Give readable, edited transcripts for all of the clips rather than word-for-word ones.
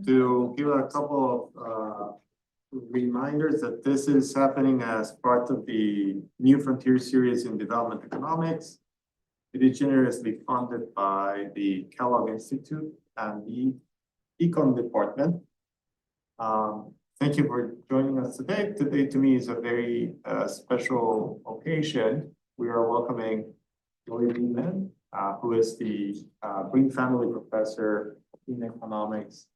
to give a couple of reminders that this is happening as part of the New Frontier series in development economics. It is generously funded by the Kellogg Institute and the Econ Department. Thank you for joining us today. Today to me is a very special occasion. We are welcoming Lori Beaman, who is the Green Family Professor in Economics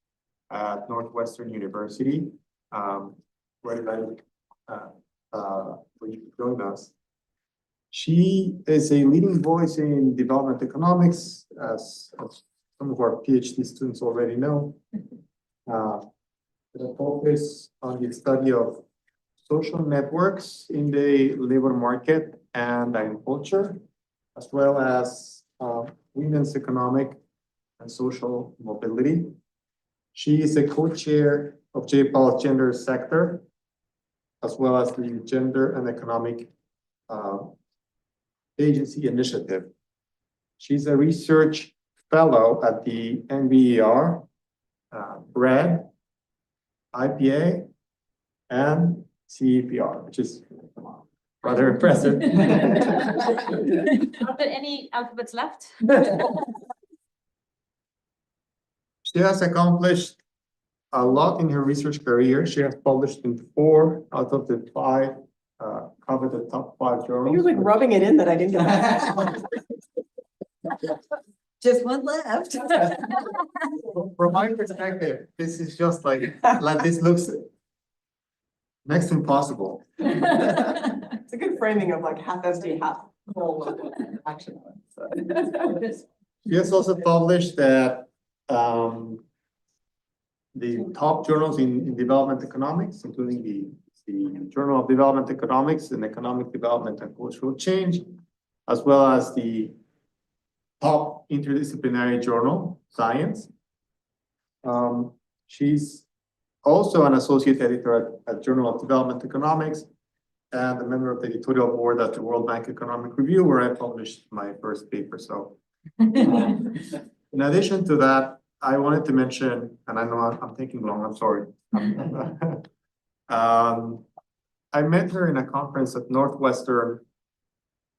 at Northwestern University. We're delighted for you to join us. She is a leading voice in development economics, as some of our PhD students already know. The focus on the study of social networks in the labor market and agriculture, as well as women's economic and social mobility. She is a co-chair of J-PAL's gender sector, as well as the Gender and Economic Agency Initiative. She's a research fellow at the NBER, BRED, IPA, and CEPR, which is rather impressive. Are there any alphabets left? She has accomplished a lot in her research career. She has published in 4 out of the 5 coveted top 5 journals. You're like rubbing it in that I didn't get that. Just one left. From my perspective, this is just like this looks next to impossible. It's a good framing of like half empty, half full action. She has also published that the top journals in development economics, including the Journal of Development Economics and Economic Development and Cultural Change, as well as the top interdisciplinary journal, Science. She's also an associate editor at Journal of Development Economics and a member of the editorial board at the World Bank Economic Review, where I published my first paper. So in addition to that, I wanted to mention, and I know I'm taking long, I'm sorry. I met her in a conference at Northwestern,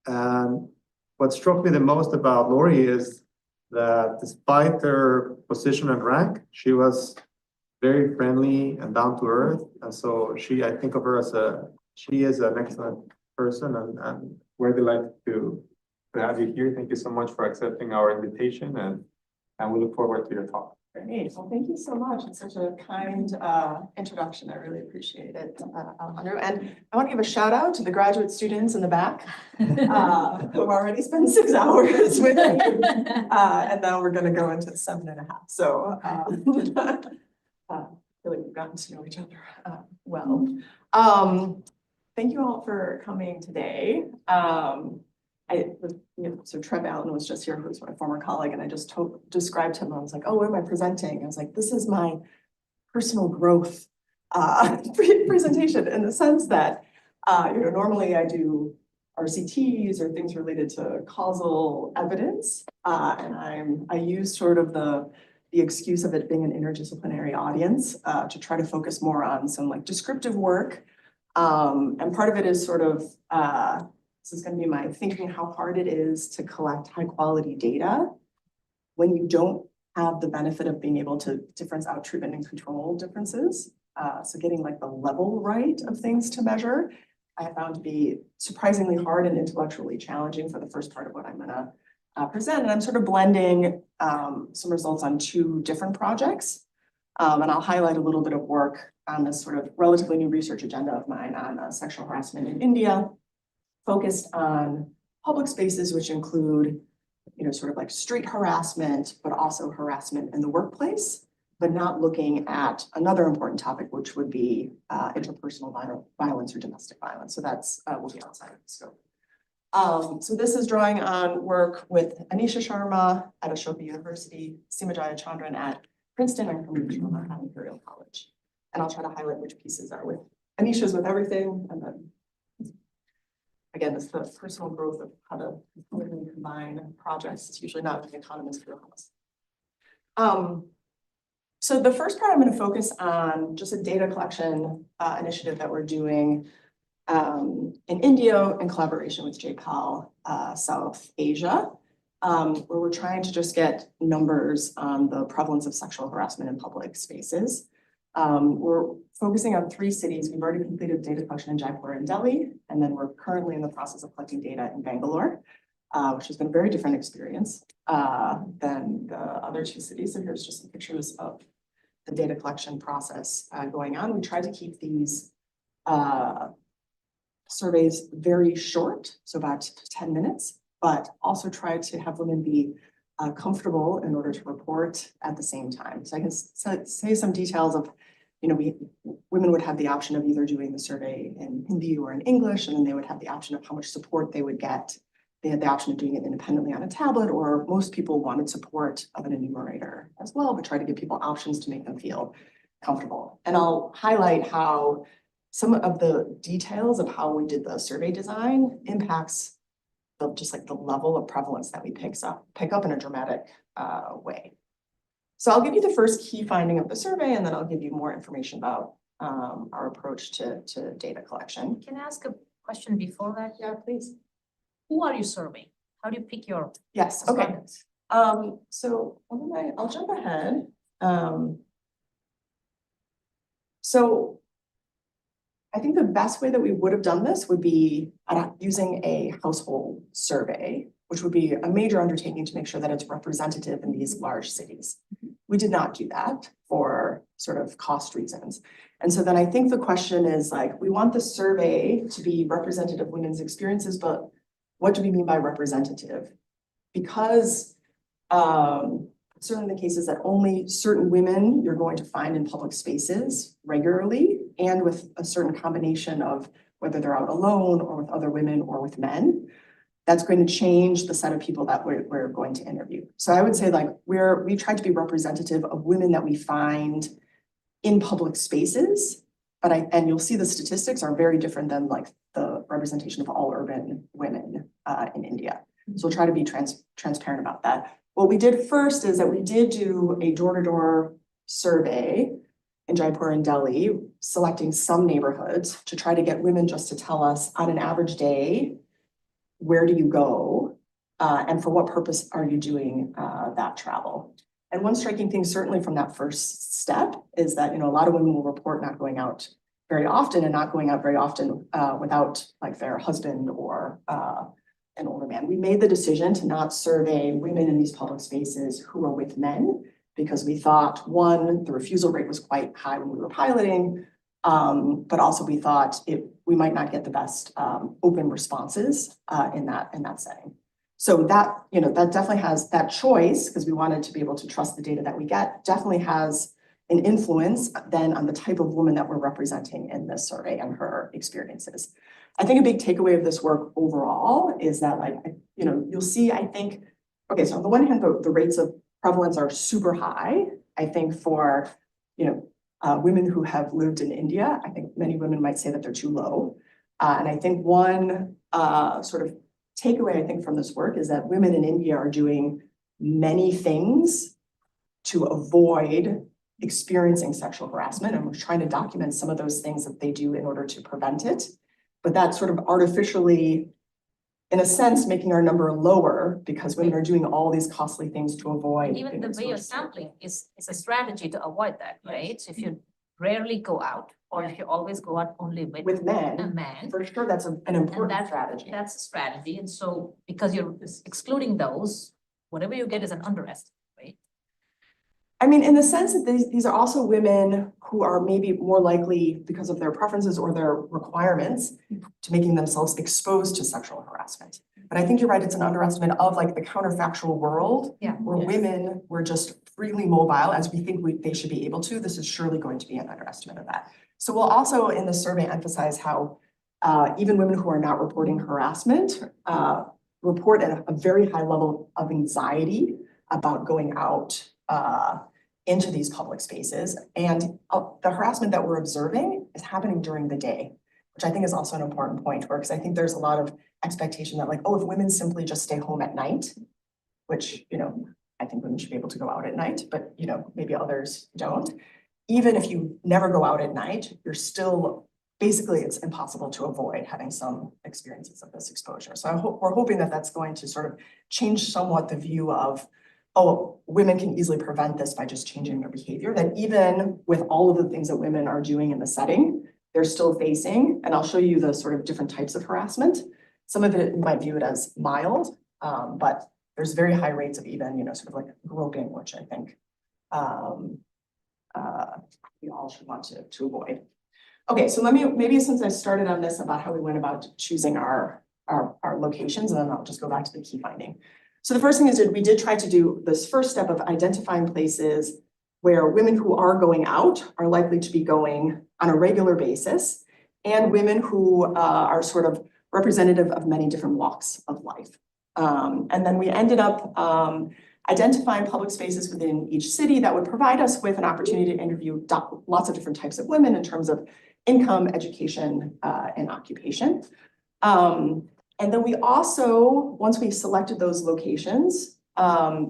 and what struck me the most about Lori is that despite her position and rank, she was very friendly and down to earth. And so I think of her as she is an excellent person, and we're delighted to have you here. Thank you so much for accepting our invitation, and we look forward to your talk. Great. Well, thank you so much. It's such a kind introduction. I really appreciate it, Alejandro. And I want to give a shout out to the graduate students in the back who already spent 6 hours with me. And now we're going to go into 7.5. So really we've gotten to know each other well. Thank you all for coming today. So Trev Allen was just here, who's my former colleague, and I just described him. I was like, oh, what am I presenting? I was like, this is my personal growth presentation, in the sense that, normally I do RCTs or things related to causal evidence, and I use sort of the excuse of it being an interdisciplinary audience to try to focus more on some like descriptive work, and part of it is sort of this is going to be my thinking how hard it is to collect high quality data when you don't have the benefit of being able to difference out treatment and control differences. So getting like the level right of things to measure, I found to be surprisingly hard and intellectually challenging for the first part of what I'm going to present. And I'm sort of blending some results on 2 different projects. And I'll highlight a little bit of work on this sort of relatively new research agenda of mine on sexual harassment in India, focused on public spaces, which include, sort of like street harassment, but also harassment in the workplace, but not looking at another important topic, which would be interpersonal violence or domestic violence. So that's will be outside of the scope. So this is drawing on work with Anisha Sharma at Ashoka University, Seema Jayachandran at Princeton, and Kamini Sharma at Imperial College. And I'll try to highlight which pieces are with Anisha's with everything, and then again, it's the personal growth of how to combine projects. It's usually not an economist wheelhouse. So the first part, I'm going to focus on just a data collection initiative that we're doing in India in collaboration with JPAL South Asia, where we're trying to just get numbers on the prevalence of sexual harassment in public spaces. We're focusing on 3 cities. We've already completed data collection in Jaipur and Delhi, and then we're currently in the process of collecting data in Bangalore, which has been a very different experience than the other 2 cities. So here's just some pictures of the data collection process going on. We try to keep these surveys very short, so about 10 minutes, but also try to have women be comfortable in order to report at the same time. So I can say some details of, women would have the option of either doing the survey in Hindi or in English, and then they would have the option of how much support they would get. They had the option of doing it independently on a tablet, or most people wanted support of an enumerator as well, but try to give people options to make them feel comfortable. And I'll highlight how some of the details of how we did the survey design impacts just like the level of prevalence that we pick up in a dramatic way. So I'll give you the first key finding of the survey, and then I'll give you more information about our approach to data collection. Can I ask a question before that? Yeah, please. Who are you surveying? How do you pick your Yes, okay. respondents? So I'll jump ahead. So I think the best way that we would have done this would be using a household survey, which would be a major undertaking to make sure that it's representative in these large cities. We did not do that for sort of cost reasons. And so then I think the question is like, we want the survey to be representative of women's experiences, but what do we mean by representative? Because certainly the case is that only certain women you're going to find in public spaces regularly, and with a certain combination of whether they're out alone or with other women or with men, that's going to change the set of people that we're going to interview. So I would say like we tried to be representative of women that we find in public spaces, and you'll see the statistics are very different than like the representation of all urban women in India. So we'll try to be transparent about that. What we did first is that we did do a door-to-door survey in Jaipur and Delhi, selecting some neighborhoods to try to get women just to tell us on an average day, where do you go? And for what purpose are you doing that travel? And one striking thing, certainly from that first step, is that, a lot of women will report not going out very often and not going out very often without like their husband or an older man. We made the decision to not survey women in these public spaces who are with men, because we thought, one, the refusal rate was quite high when we were piloting, but also we thought we might not get the best open responses in that setting. So that, that definitely has that choice, because we wanted to be able to trust the data that we get, definitely has an influence then on the type of woman that we're representing in this survey and her experiences. I think a big takeaway of this work overall is that, like, you'll see, I think, okay, so on the one hand, the rates of prevalence are super high. I think for, women who have lived in India, I think many women might say that they're too low. And I think one sort of takeaway, I think, from this work is that women in India are doing many things to avoid experiencing sexual harassment. And we're trying to document some of those things that they do in order to prevent it. But that's sort of artificially, in a sense, making our number lower because women are doing all these costly things to avoid. Even the way you're sampling is a strategy to avoid that, right? So if you rarely go out, or if you always go out only with men, a man, for sure, that's an important strategy. That's a strategy. And so because you're excluding those, whatever you get is an underestimate, right? I mean, in the sense that these are also women who are maybe more likely, because of their preferences or their requirements, to making themselves exposed to sexual harassment. But I think you're right, it's an underestimate of like the counterfactual world, where women were just freely mobile as we think they should be able to. This is surely going to be an underestimate of that. So we'll also in the survey emphasize how even women who are not reporting harassment report at a very high level of anxiety about going out into these public spaces. And the harassment that we're observing is happening during the day, which I think is also an important point, because I think there's a lot of expectation that like, oh, if women simply just stay home at night, which, I think women should be able to go out at night, but you know, maybe others don't. Even if you never go out at night, you're still, basically it's impossible to avoid having some experiences of this exposure. So we're hoping that that's going to sort of change somewhat the view of, oh, women can easily prevent this by just changing their behavior, that even with all of the things that women are doing in the setting, they're still facing, and I'll show you the sort of different types of harassment. Some of it, you might view it as mild, but there's very high rates of even, you know, sort of like groping, which I think we all should want to avoid. Okay, so maybe since I started on this about how we went about choosing our locations, and then I'll just go back to the key finding. So the first thing is that we did try to do this first step of identifying places where women who are going out are likely to be going on a regular basis, and women who are sort of representative of many different walks of life. And then we ended up identifying public spaces within each city that would provide us with an opportunity to interview lots of different types of women in terms of income, education, and occupation. And then we also, once we selected those locations,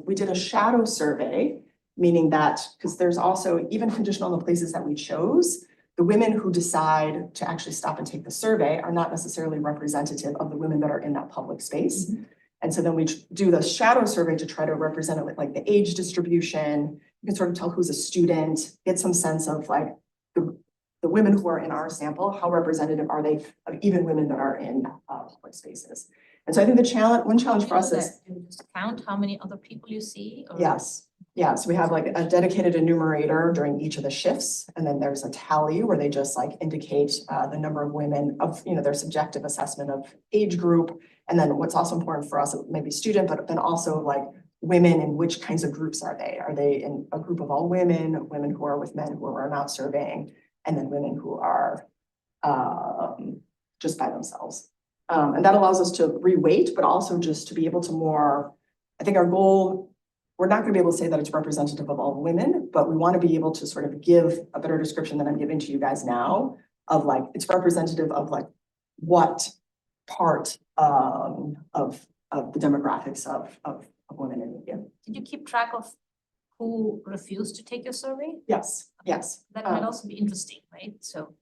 we did a shadow survey, meaning that, because there's also, even conditional on the places that we chose, the women who decide to actually stop and take the survey are not necessarily representative of the women that are in that public space. Mm-hmm. And so then we do the shadow survey to try to represent it with like the age distribution. You can sort of tell who's a student, get some sense of like the women who are in our sample, how representative are they of even women that are in public spaces. And so I think one challenge for us is— do you just count how many other people you see? Or? Yes. Yeah, so we have like a dedicated enumerator during each of the shifts, and then there's a tally where they just like indicate the number of women of, you know, their subjective assessment of age group. And then what's also important for us, it may be student, but then also like women in which kinds of groups are they? Are they in a group of all women, women who are with men who are not surveying, and then women who are just by themselves. And that allows us to reweight, but also just to be able to more, I think our goal, we're not going to be able to say that it's representative of all women, but we want to be able to sort of give a better description than I'm giving to you guys now of like, it's representative of like what part of the demographics of women in media. Did you keep track of who refused to take your survey? Yes, yes. That might also be interesting, right? So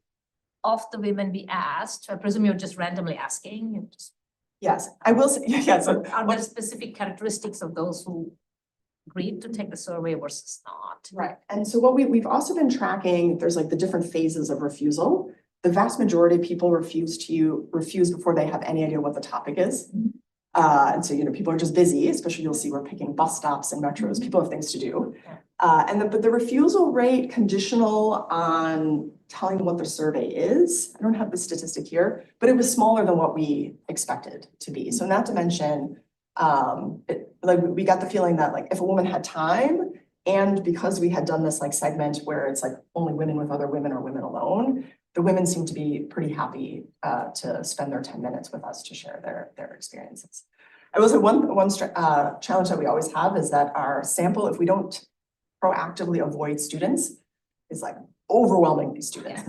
of the women we asked, I presume you're just randomly asking. And just, yes, I will say, yes. are there specific characteristics of those who agreed to take the survey versus not? Right, and so what we've also been tracking, there's like the different phases of refusal. The vast majority of people refuse before they have any idea what the topic is. Mm-hmm. And so, you know, people are just busy, especially you'll see we're picking bus stops and metros, people have things to do. Yeah. But the refusal rate conditional on telling them what the survey is, I don't have the statistic here, but it was smaller than what we expected to be. So not to mention, like we got the feeling that like if a woman had time, and because we had done this like segment where it's like only women with other women or women alone, the women seem to be pretty happy to spend their 10 minutes with us to share their experiences. I will say one challenge that we always have is that our sample, if we don't proactively avoid students, is like overwhelming these students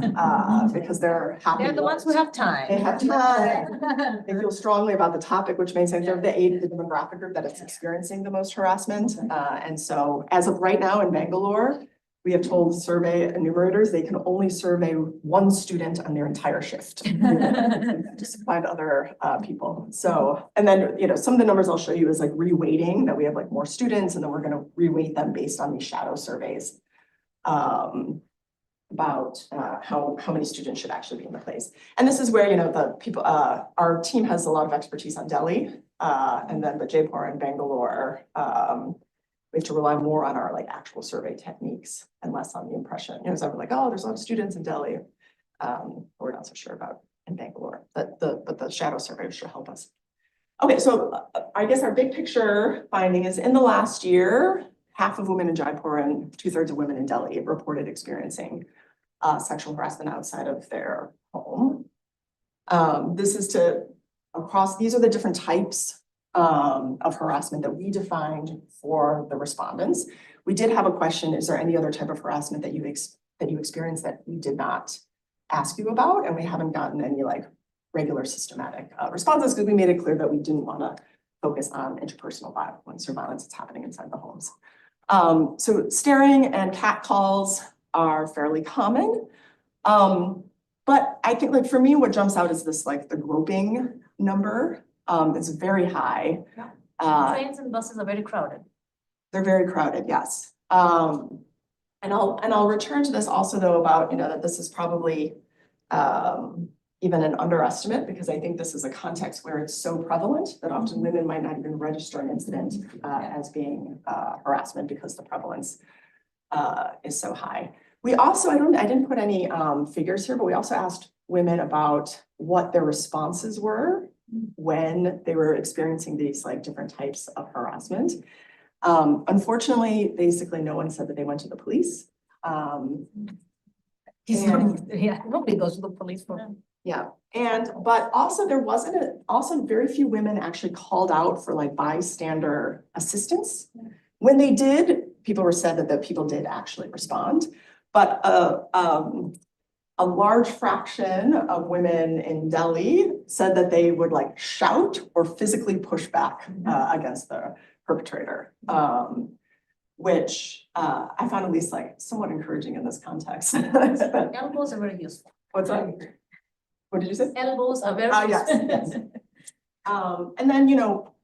because they're happy. They're the ones who have time. They have time. They feel strongly about the topic, which means they're the age, the demographic group that is experiencing the most harassment. And so as of right now in Bangalore, we have told survey enumerators they can only survey one student on their entire shift to find other people. So, and then, you know, some of the numbers I'll show you is like reweighting, that we have like more students and then we're going to reweight them based on these shadow surveys about how many students should actually be in the place. And this is where, you know, the people, our team has a lot of expertise on Delhi and then the Jaipur and Bangalore, we have to rely more on our like actual survey techniques and less on the impression. You know, so we're like, oh, there's a lot of students in Delhi. We're not so sure about in Bangalore, but the shadow survey should help us. Okay, so I guess our big picture finding is in the last year, half of women in Jaipur and 2/3 of women in Delhi reported experiencing sexual harassment outside of their home. This is these are the different types of harassment that we defined for the respondents. We did have a question, is there any other type of harassment that you experienced that we did not ask you about? And we haven't gotten any like regular systematic responses because we made it clear that we didn't want to focus on interpersonal violence or violence that's happening inside the homes. So staring and cat calls are fairly common. But I think like for me, what jumps out is this like the groping number is very high. Trains and buses are very crowded. They're very crowded, yes. And I'll return to this also though about, you know, that this is probably even an underestimate because I think this is a context where it's so prevalent that often women might not even register an incident as being harassment because the prevalence is so high. We also, I didn't put any figures here, but we also asked women about what their responses were when they were experiencing these like different types of harassment. Unfortunately, basically no one said that they went to the police. Nobody goes to the police for them. Yeah, but also there also very few women actually called out for like bystander assistance. When they did, people were said that people did actually respond, but a large fraction of women in Delhi said that they would like shout or physically push back against the perpetrator, which I found at least like somewhat encouraging in this context. Elbows are very useful. What's that? What did you say? Elbows are very Yes, useful. yes. And then, you know,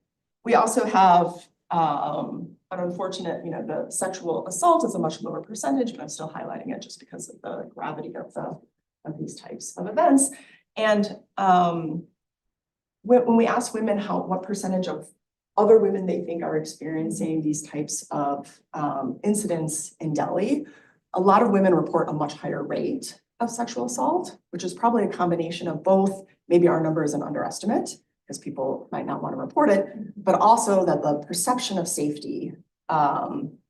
we also have an unfortunate, you know, the sexual assault is a much lower percentage, but I'm still highlighting it just because of the gravity of these types of events. And when we ask women what percentage of other women they think are experiencing these types of incidents in Delhi, a lot of women report a much higher rate of sexual assault, which is probably a combination of both, maybe our number is an underestimate because people might not want to report it, but also that the perception of safety,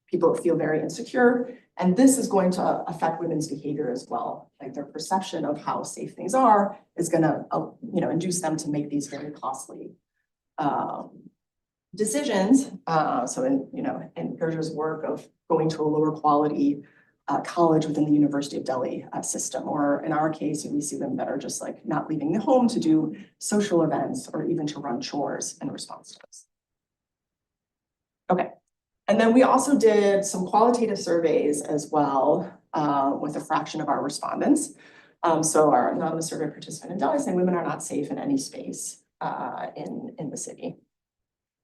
people feel very insecure. And this is going to affect women's behavior as well. Like their perception of how safe things are is going to, you know, induce them to make these very costly decisions. So in Gerger's work of going to a lower quality college within the University of Delhi system, or in our case, we see them that are just like not leaving the home to do social events or even to run chores in response to this. Okay, and then we also did some qualitative surveys as well with a fraction of our respondents. So our anonymous survey participant in Delhi saying women are not safe in any space in the city.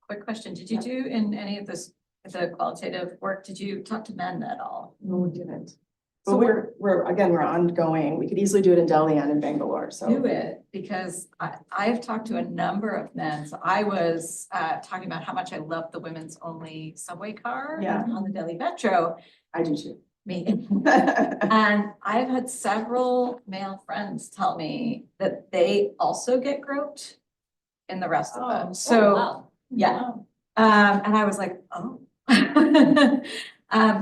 Quick question, did you do in any of this, the qualitative work, did you talk to men at all? No, we didn't. But we're ongoing. We could easily do it in Delhi and in Bangalore, so. Do it, because I've talked to a number of men. So I was talking about how much I love the women's only subway car on the Delhi Metro. I do too. Me. And I've had several male friends tell me that they also get groped in the rest of them. So wow. yeah. And I was like, oh.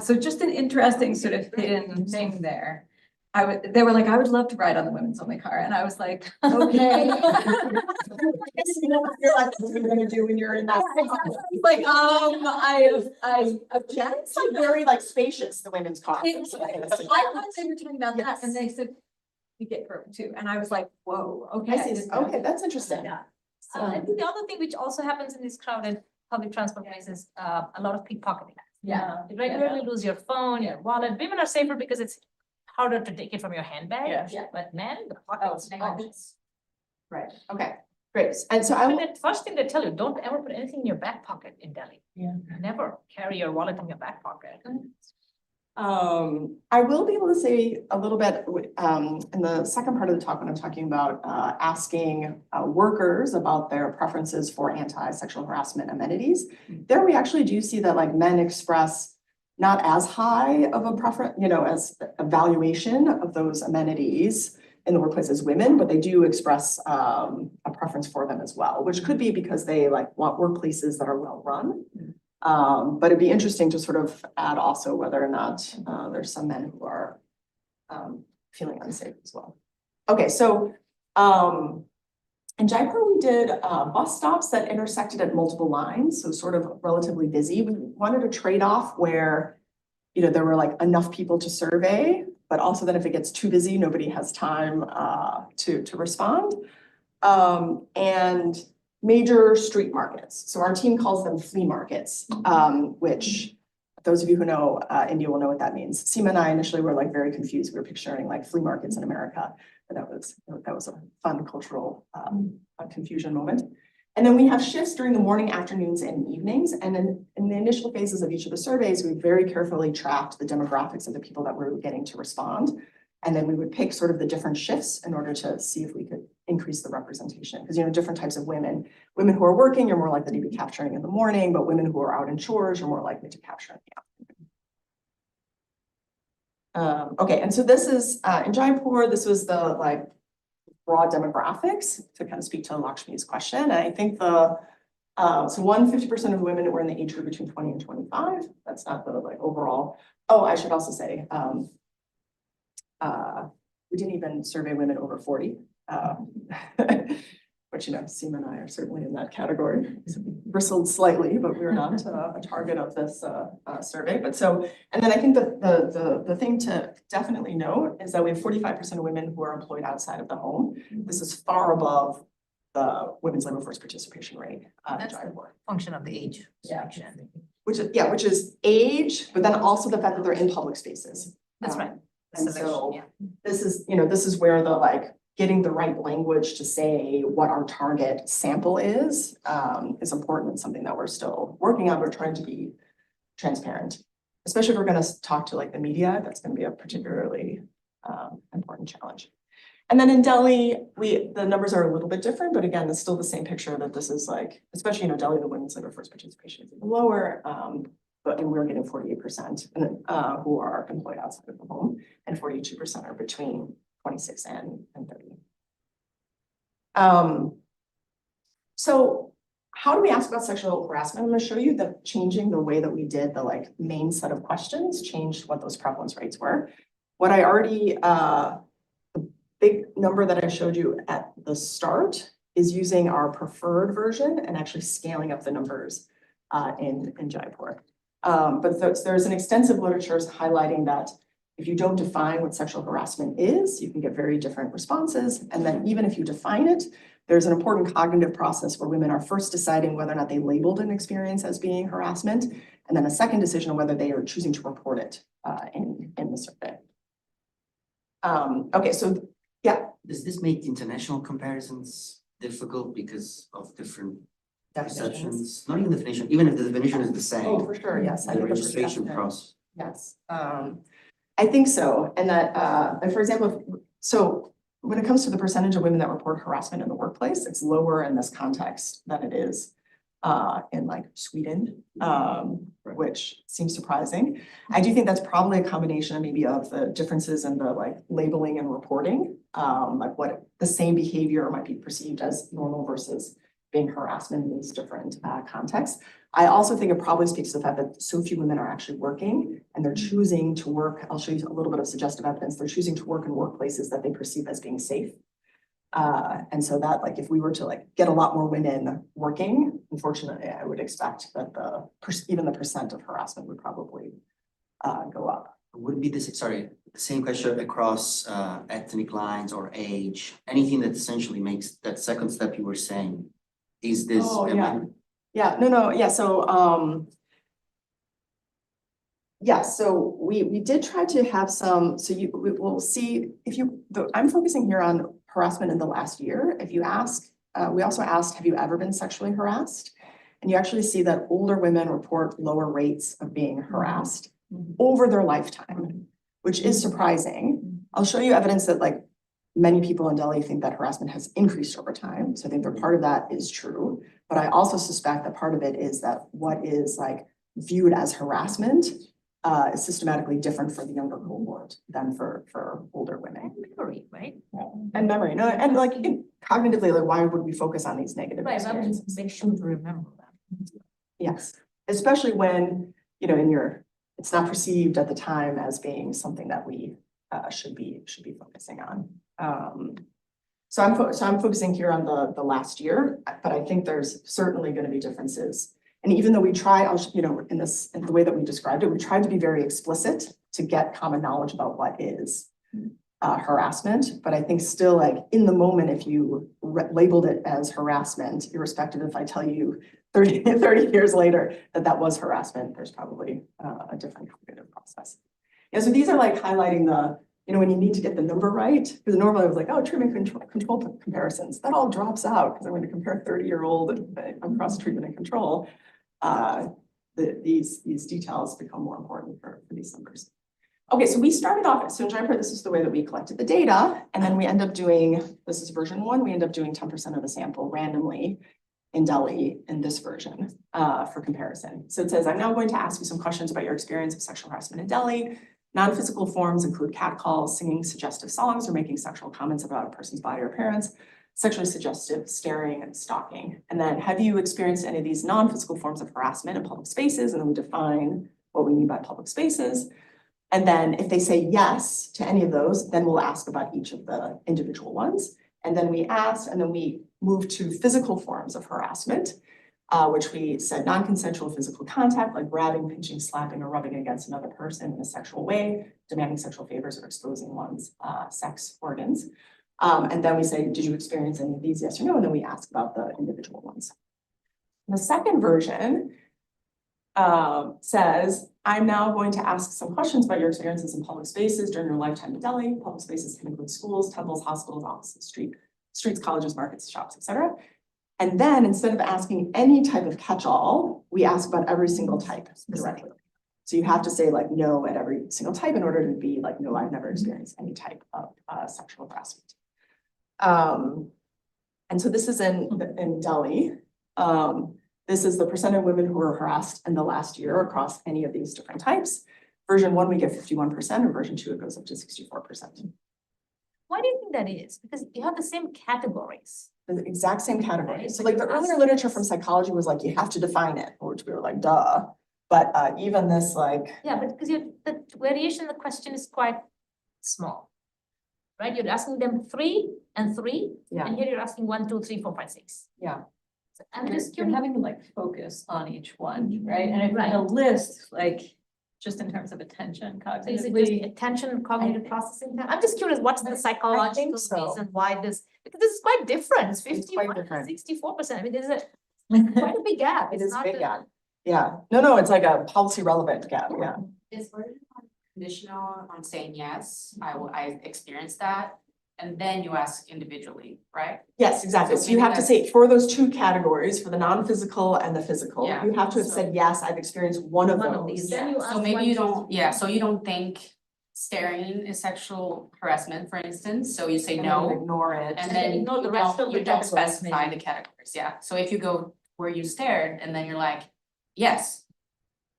So just an interesting sort of hidden thing there. They were like, I would love to ride on the women's only car. And I was like, okay. You're like, what are you gonna do when you're in that? Like, I object. It's like very like spacious, the women's car. I thought they were talking about that, and they said, we get groped too. And I was like, whoa, okay. I see. Okay, that's interesting. Yeah. I think the other thing which also happens in these crowded public transport places, a lot of pickpocketing. Yeah. You regularly lose your phone, your wallet. Women are safer because it's harder to take it from your handbag. Yeah. But men, the pockets. Right, okay, great. And so I will. The first thing they tell you, don't ever put anything in your back pocket in Delhi. Yeah. Never carry your wallet in your back pocket. I will be able to say a little bit in the second part of the talk when I'm talking about asking workers about their preferences for anti-sexual harassment amenities. There we actually do see that like men express not as high of a preference, you know, as evaluation of those amenities in the workplace as women, but they do express a preference for them as well, which could be because they like want workplaces that are well run. But it'd be interesting to sort of add also whether or not there's some men who are feeling unsafe as well. Okay, so in Jaipur, we did bus stops that intersected at multiple lines, so sort of relatively busy. We wanted a trade-off where, you know, there were like enough people to survey, but also that if it gets too busy, nobody has time to respond. And major street markets. So our team calls them flea markets, which those of you who know India will know what that means. Seema and I initially were like very confused. We were picturing like flea markets in America, but that was a fun cultural confusion moment. And then we have shifts during the morning, afternoons, and evenings. And then in the initial phases of each of the surveys, we very carefully tracked the demographics of the people that we were getting to respond. And then we would pick sort of the different shifts in order to see if we could increase the representation. Because, you know, different types of women who are working, you're more likely to be capturing in the morning, but women who are out in chores, you're more likely to capture in the afternoon. Okay, and so this is in Jaipur, this was the like broad demographics to kind of speak to Lakshmi's question. And I think so 50% of women were in the age group between 20 and 25. That's not the like overall. Oh, I should also say, we didn't even survey women over 40. But you know, Seema and I are certainly in that category. So we bristled slightly, but we're not a target of this survey. But so, and then I think the thing to definitely note is that we have 45% of women who are employed outside of the home. This is far above the women's labor force participation rate. That's the function of the age section. Which is age, but then also the fact that they're in public spaces. That's right. And so this is where the like getting the right language to say what our target sample is important and something that we're still working on. We're trying to be transparent, especially if we're going to talk to like the media. That's going to be a particularly important challenge. And then in Delhi, the numbers are a little bit different, but again, it's still the same picture that this is like, especially in Delhi, the women's labor force participation is even lower. But we're getting 48% who are employed outside of the home, and 42% are between 26 and 30. So how do we ask about sexual harassment? I'm going to show you that changing the way that we did the like main set of questions changed what those prevalence rates were. What I already, the big number that I showed you at the start is using our preferred version and actually scaling up the numbers in Jaipur. But there's an extensive literature highlighting that if you don't define what sexual harassment is, you can get very different responses. And then even if you define it, there's an important cognitive process where women are first deciding whether or not they labeled an experience as being harassment, and then a second decision on whether they are choosing to report it in the survey. Okay, so yeah. Does this make international comparisons difficult because of different perceptions? Not even definition, even if the definition is the same. Oh, for sure, yes. The registration process. Yes, I think so. And that, and for example, so when it comes to the percentage of women that report harassment in the workplace, it's lower in this context than it is in like Sweden, which seems surprising. I do think that's probably a combination maybe of the differences in the like labeling and reporting, like what the same behavior might be perceived as normal versus being harassment in these different contexts. I also think it probably speaks to the fact that so few women are actually working and they're choosing to work. I'll show you a little bit of suggestive evidence. They're choosing to work in workplaces that they perceive as being safe. And so that like, if we were to like get a lot more women working, unfortunately, I would expect that even the percent of harassment would probably go up. Would be this, sorry, the same question across ethnic lines or age, anything that essentially makes that second step you were saying. Is this? Oh, yeah. Yeah, no, yeah. So, yeah, so we did try to have some, so we will see if I'm focusing here on harassment in the last year. If you ask, we also asked, have you ever been sexually harassed? And you actually see that older women report lower rates of being harassed over their lifetime, which is surprising. I'll show you evidence that like many people in Delhi think that harassment has increased over time. So I think that part of that is true, but I also suspect that part of it is that what is like viewed as harassment is systematically different for the younger cohort than for older women. Memory, right? And memory, no, and like cognitively, like why would we focus on these negative Right, experiences? make sure to remember that. Yes, especially when, you know, it's not perceived at the time as being something that we should be focusing on. So I'm focusing here on the last year, but I think there's certainly going to be differences. And even though we try, you know, in the way that we described it, we tried to be very explicit to get common knowledge about what is harassment, but I think still like in the moment, if you labeled it as harassment, irrespective if I tell you 30 years later that was harassment, there's probably a different cognitive process. Yeah, so these are like highlighting the, when you need to get the number right, because normally I was like, oh, treatment control comparisons, that all drops out because I'm going to compare 30-year-old across treatment and control. These details become more important for these numbers. Okay, so we started off, so in Jaipur, this is the way that we collected the data, and then we end up doing, this is version 1, we end up doing 10% of the sample randomly in Delhi in this version for comparison. So it says, I'm now going to ask you some questions about your experience of sexual harassment in Delhi. Non-physical forms include catcalls, singing suggestive songs, or making sexual comments about a person's body or appearance, sexually suggestive staring and stalking. And then, have you experienced any of these non-physical forms of harassment in public spaces? And then we define what we mean by public spaces. And then if they say yes to any of those, then we'll ask about each of the individual ones. And then we ask, and then we move to physical forms of harassment, which we said non-consensual physical contact, like grabbing, pinching, slapping, or rubbing against another person in a sexual way, demanding sexual favors, or exposing one's sex organs. And then we say, did you experience any of these, yes or no? And then we ask about the individual ones. The second version says, I'm now going to ask some questions about your experiences in public spaces during your lifetime in Delhi. Public spaces can include schools, temples, hospitals, offices, streets, colleges, markets, shops, etc. And then instead of asking any type of catch-all, we ask about every single type directly. So you have to say like no at every single type in order to be like, no, I've never experienced any type of sexual harassment. And so this is in Delhi. This is the percent of women who were harassed in the last year across any of these different types. Version 1, we get 51%, and version 2, it goes up to 64%. Why do you think that is? Because you have the same categories. The exact same categories. So like the earlier literature from psychology was like, you have to define it, which we were like, duh. But even this like. Yeah, but because the variation in the question is quite small, right? You're asking them 3 and 3, Yeah. and here you're asking 1, 2, 3, 4, 5, 6. Yeah. So I'm You're just curious. having to like focus on each one, right? And if Right. a list, like, just in terms of attention, So is it just cognitively. attention, cognitive processing time? I'm just curious, what's the psychological so. reason why this, because this is quite different. It's It's quite 51 different. 64%. I mean, there's quite a big gap. It It's is not big a- gap. Yeah. No, it's like a policy relevant gap. Yeah. Is version 1 conditional on saying yes, I experienced that, and then you ask individually, right? Yes, exactly. So So you maybe have to that's- say for those 2 categories, for the non-physical and the physical, Yeah, you have to have so- said, yes, I've experienced one of One of those. these. Then you So ask maybe one, you two, don't, three. yeah, so you don't think staring is sexual harassment, for instance, so you say And then you no. ignore it. And then then ignore the you rest don't, of the you don't categories, specify maybe. the categories, yeah. So if you go where you stared and then you're like, yes.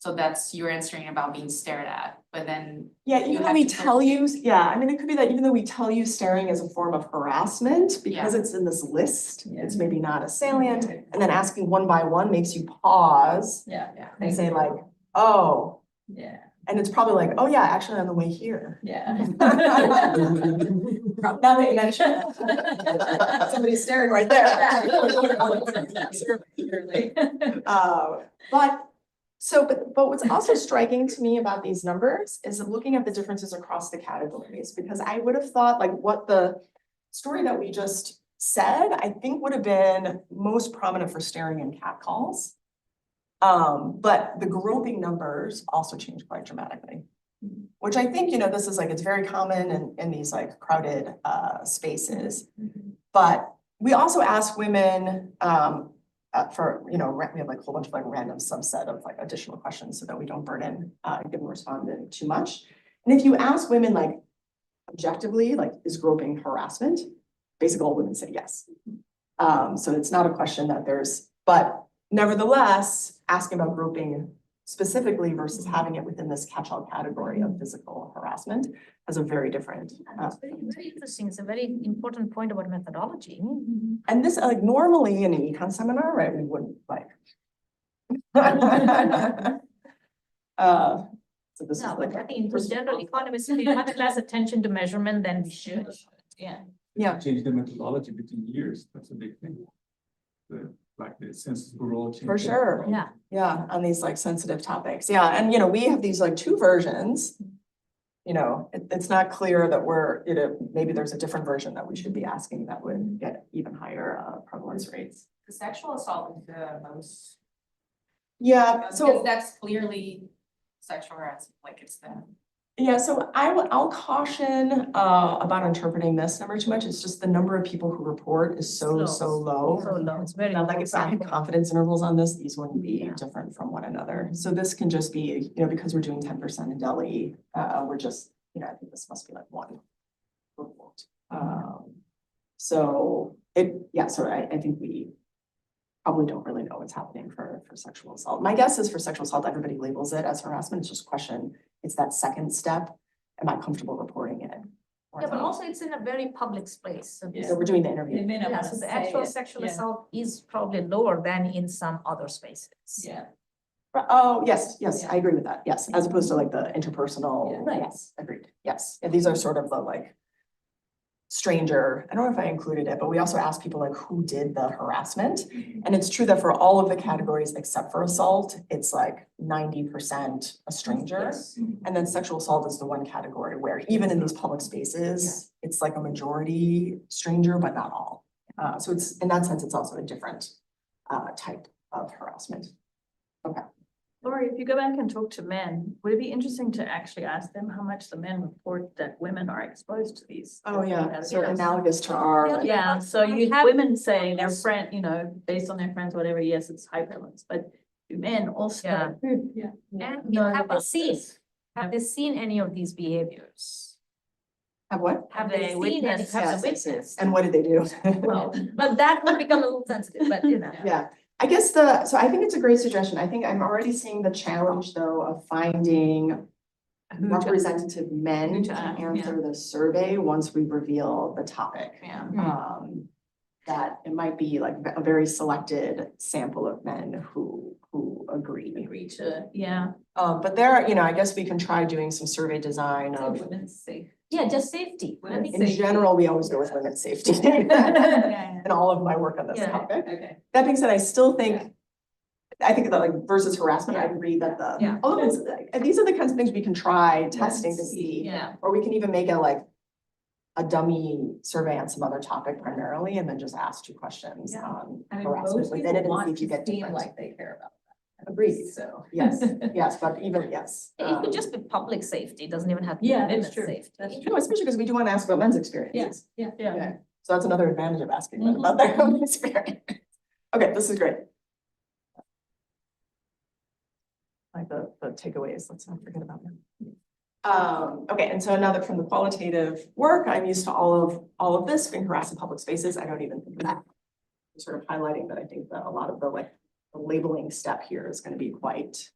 So that's, you're answering about being stared at, but then, Yeah, You even though have we to tell focus. you, yeah, I mean, it could be that even though we tell you staring is a form of harassment, because Yeah. it's in this list, Yeah. it's maybe not as salient, and then asking one by one makes you pause Yeah. and say like, oh, Yeah, and it's probably like, oh yeah, actually on the way here. yeah. Now that you mention it. Somebody's staring right there. But what's also striking to me about these numbers is looking at the differences across the categories, because I would have thought like what the story that we just said, I think would have been most prominent for staring and catcalls. But the groping numbers also change quite dramatically. Which I think, this is like, it's very common in these like crowded spaces. But we also ask women for, we have like a whole bunch of like random subset of like additional questions so that we don't burden given respondent too much. And if you ask women like objectively, like is groping harassment, basically all women say yes. So it's not a question that but nevertheless, asking about groping specifically versus having it within this catch-all category of physical harassment has a very different. It's very, very interesting. It's a very important point about methodology. And this, like normally in an econ seminar, right, we wouldn't like. So this is No, like. but I think in general economists pay much less attention to measurement than we should. Yeah. Yeah, Change the methodology between years, that's a big thing. Like the census bureau. for sure. Yeah. Yeah, on these like sensitive topics. Yeah, and we have these like 2 versions. you know, it's not clear that we're, you know, maybe there's a different version that we should be asking that would get even higher prevalence rates. The sexual assault is the most, Yeah, because so, that's clearly sexual harassment, like it's the. yeah, so I'll caution about interpreting this number too much. It's just the number of people who report is so low. So low, it's very. Now, like if I had low. confidence intervals on this, these wouldn't be Yeah. different from one another. So this can just be, you know, because we're doing 10% in Delhi, we're just, you know, I think this must be like one report. So I think we probably don't really know what's happening for sexual assault. My guess is for sexual assault, everybody labels it as harassment. It's just a question, it's that second step. Am I comfortable reporting it? or Yeah, but not? also it's in a very public space, so this. So we're doing the They interview. may not Yeah, wanna so the say actual it. sexual Yeah. assault is probably lower than in some other spaces. Yeah. Oh, yes, Yeah. I agree with that. Yes, as opposed to like the interpersonal. Yeah. Right. Yes, agreed. Yes, and these are sort of the like stranger, I don't know if I included it, but we also asked people like who did the harassment. And it's true that for all of the categories except for assault, it's like 90% a stranger. Yes. And then sexual assault is the one category where even in these public spaces, it's like a majority stranger, but not all. So it's, in that sense, it's also a different type of harassment. Lori, if you go back and talk to men, would it be interesting to actually ask them how much the men report that women are exposed to these? Oh, yeah, so Yes. analogous to our. like- Yeah, so you have- women say their friend, you know, based on their friends, whatever, yes, it's high prevalence, but do men also? Yeah. Yeah. And know have they about seen, this? have they seen any of these behaviors? Have what? Have They they seen any, witnessed- have Yes, they yes, yes. witnessed? And what did they do? Well, But that would become a little sensitive, but you know. Yeah, I guess so I think it's a great suggestion. I think I'm already seeing the challenge though of finding who to- representative men who to to ask, answer the survey once we reveal the topic. Yeah. That it might be like a very selected sample of men who agree. Agree to, yeah. But there, you know, I guess we can try doing some survey design Say of, women's safe. Yeah, just safety. I Women's think in safety. general, we always go with women's safety. Yeah. In all of my work on this Yeah. topic. Okay. That being said, I still think, I think that like versus harassment, I agree that the Yeah. elements, these are the kinds of things we can try testing to see. Yeah. Or we can even make it like a dummy survey on some other topic primarily and then just ask 2 questions Yeah. on I mean, harassment most within it people and see want if you to get seem different. like they care about that. Agreed. So. Yes, yes, but even, yes. it could just be public safety, it doesn't even have to be Yeah, that's women's true. safety. That's No, especially because we do want to ask about men's experiences. Yeah. Yeah. So that's another advantage of asking them Mhm. about their own experience. Okay, this is great. Like the takeaways, let's not forget about them. Okay, and so now that from the qualitative work, I'm used to all of this, being harassed in public spaces, I don't even think of that. Sort of highlighting that I think that a lot of the like, the labeling step here is gonna be quite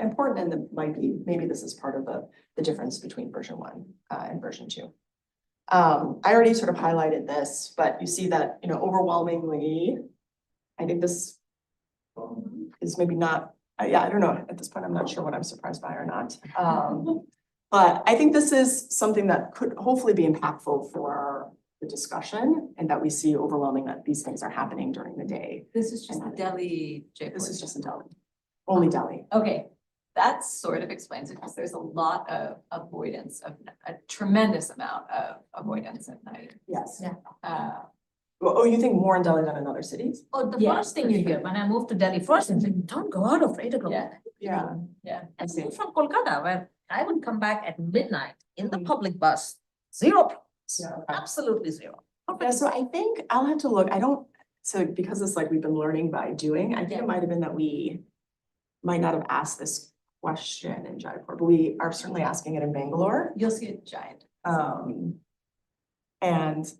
important, and that might be, maybe this is part of the difference between version 1 and version 2. I already sort of highlighted this, but you see that, you know, overwhelmingly, I think this is maybe not, yeah, I don't know, at this point, I'm not sure what I'm surprised by or not. But I think this is something that could hopefully be impactful for the discussion, and that we see overwhelming that these things are happening during the day. This is just the Delhi. This is just in Delhi, only Delhi. Okay, that sort of explains it, because there's a lot of avoidance of, a tremendous amount of avoidance at night. Yes. Yeah. Oh, you think more in Delhi than in other cities? Oh, the Yeah, first thing for you sure. hear when I moved to Delhi, first thing, like, don't go out of 8 o'clock. Yeah. Yeah. And same from Kolkata, where I would come back at midnight in the Mhm. public bus, 0 problems, Yeah, okay. absolutely 0. Yeah, so I think I'll have to look, I don't, so because it's like we've been learning by doing, I think Yeah. it might have been that we might not have asked this question in Jaipur, but we are certainly asking it in Bangalore. You'll see a giant. And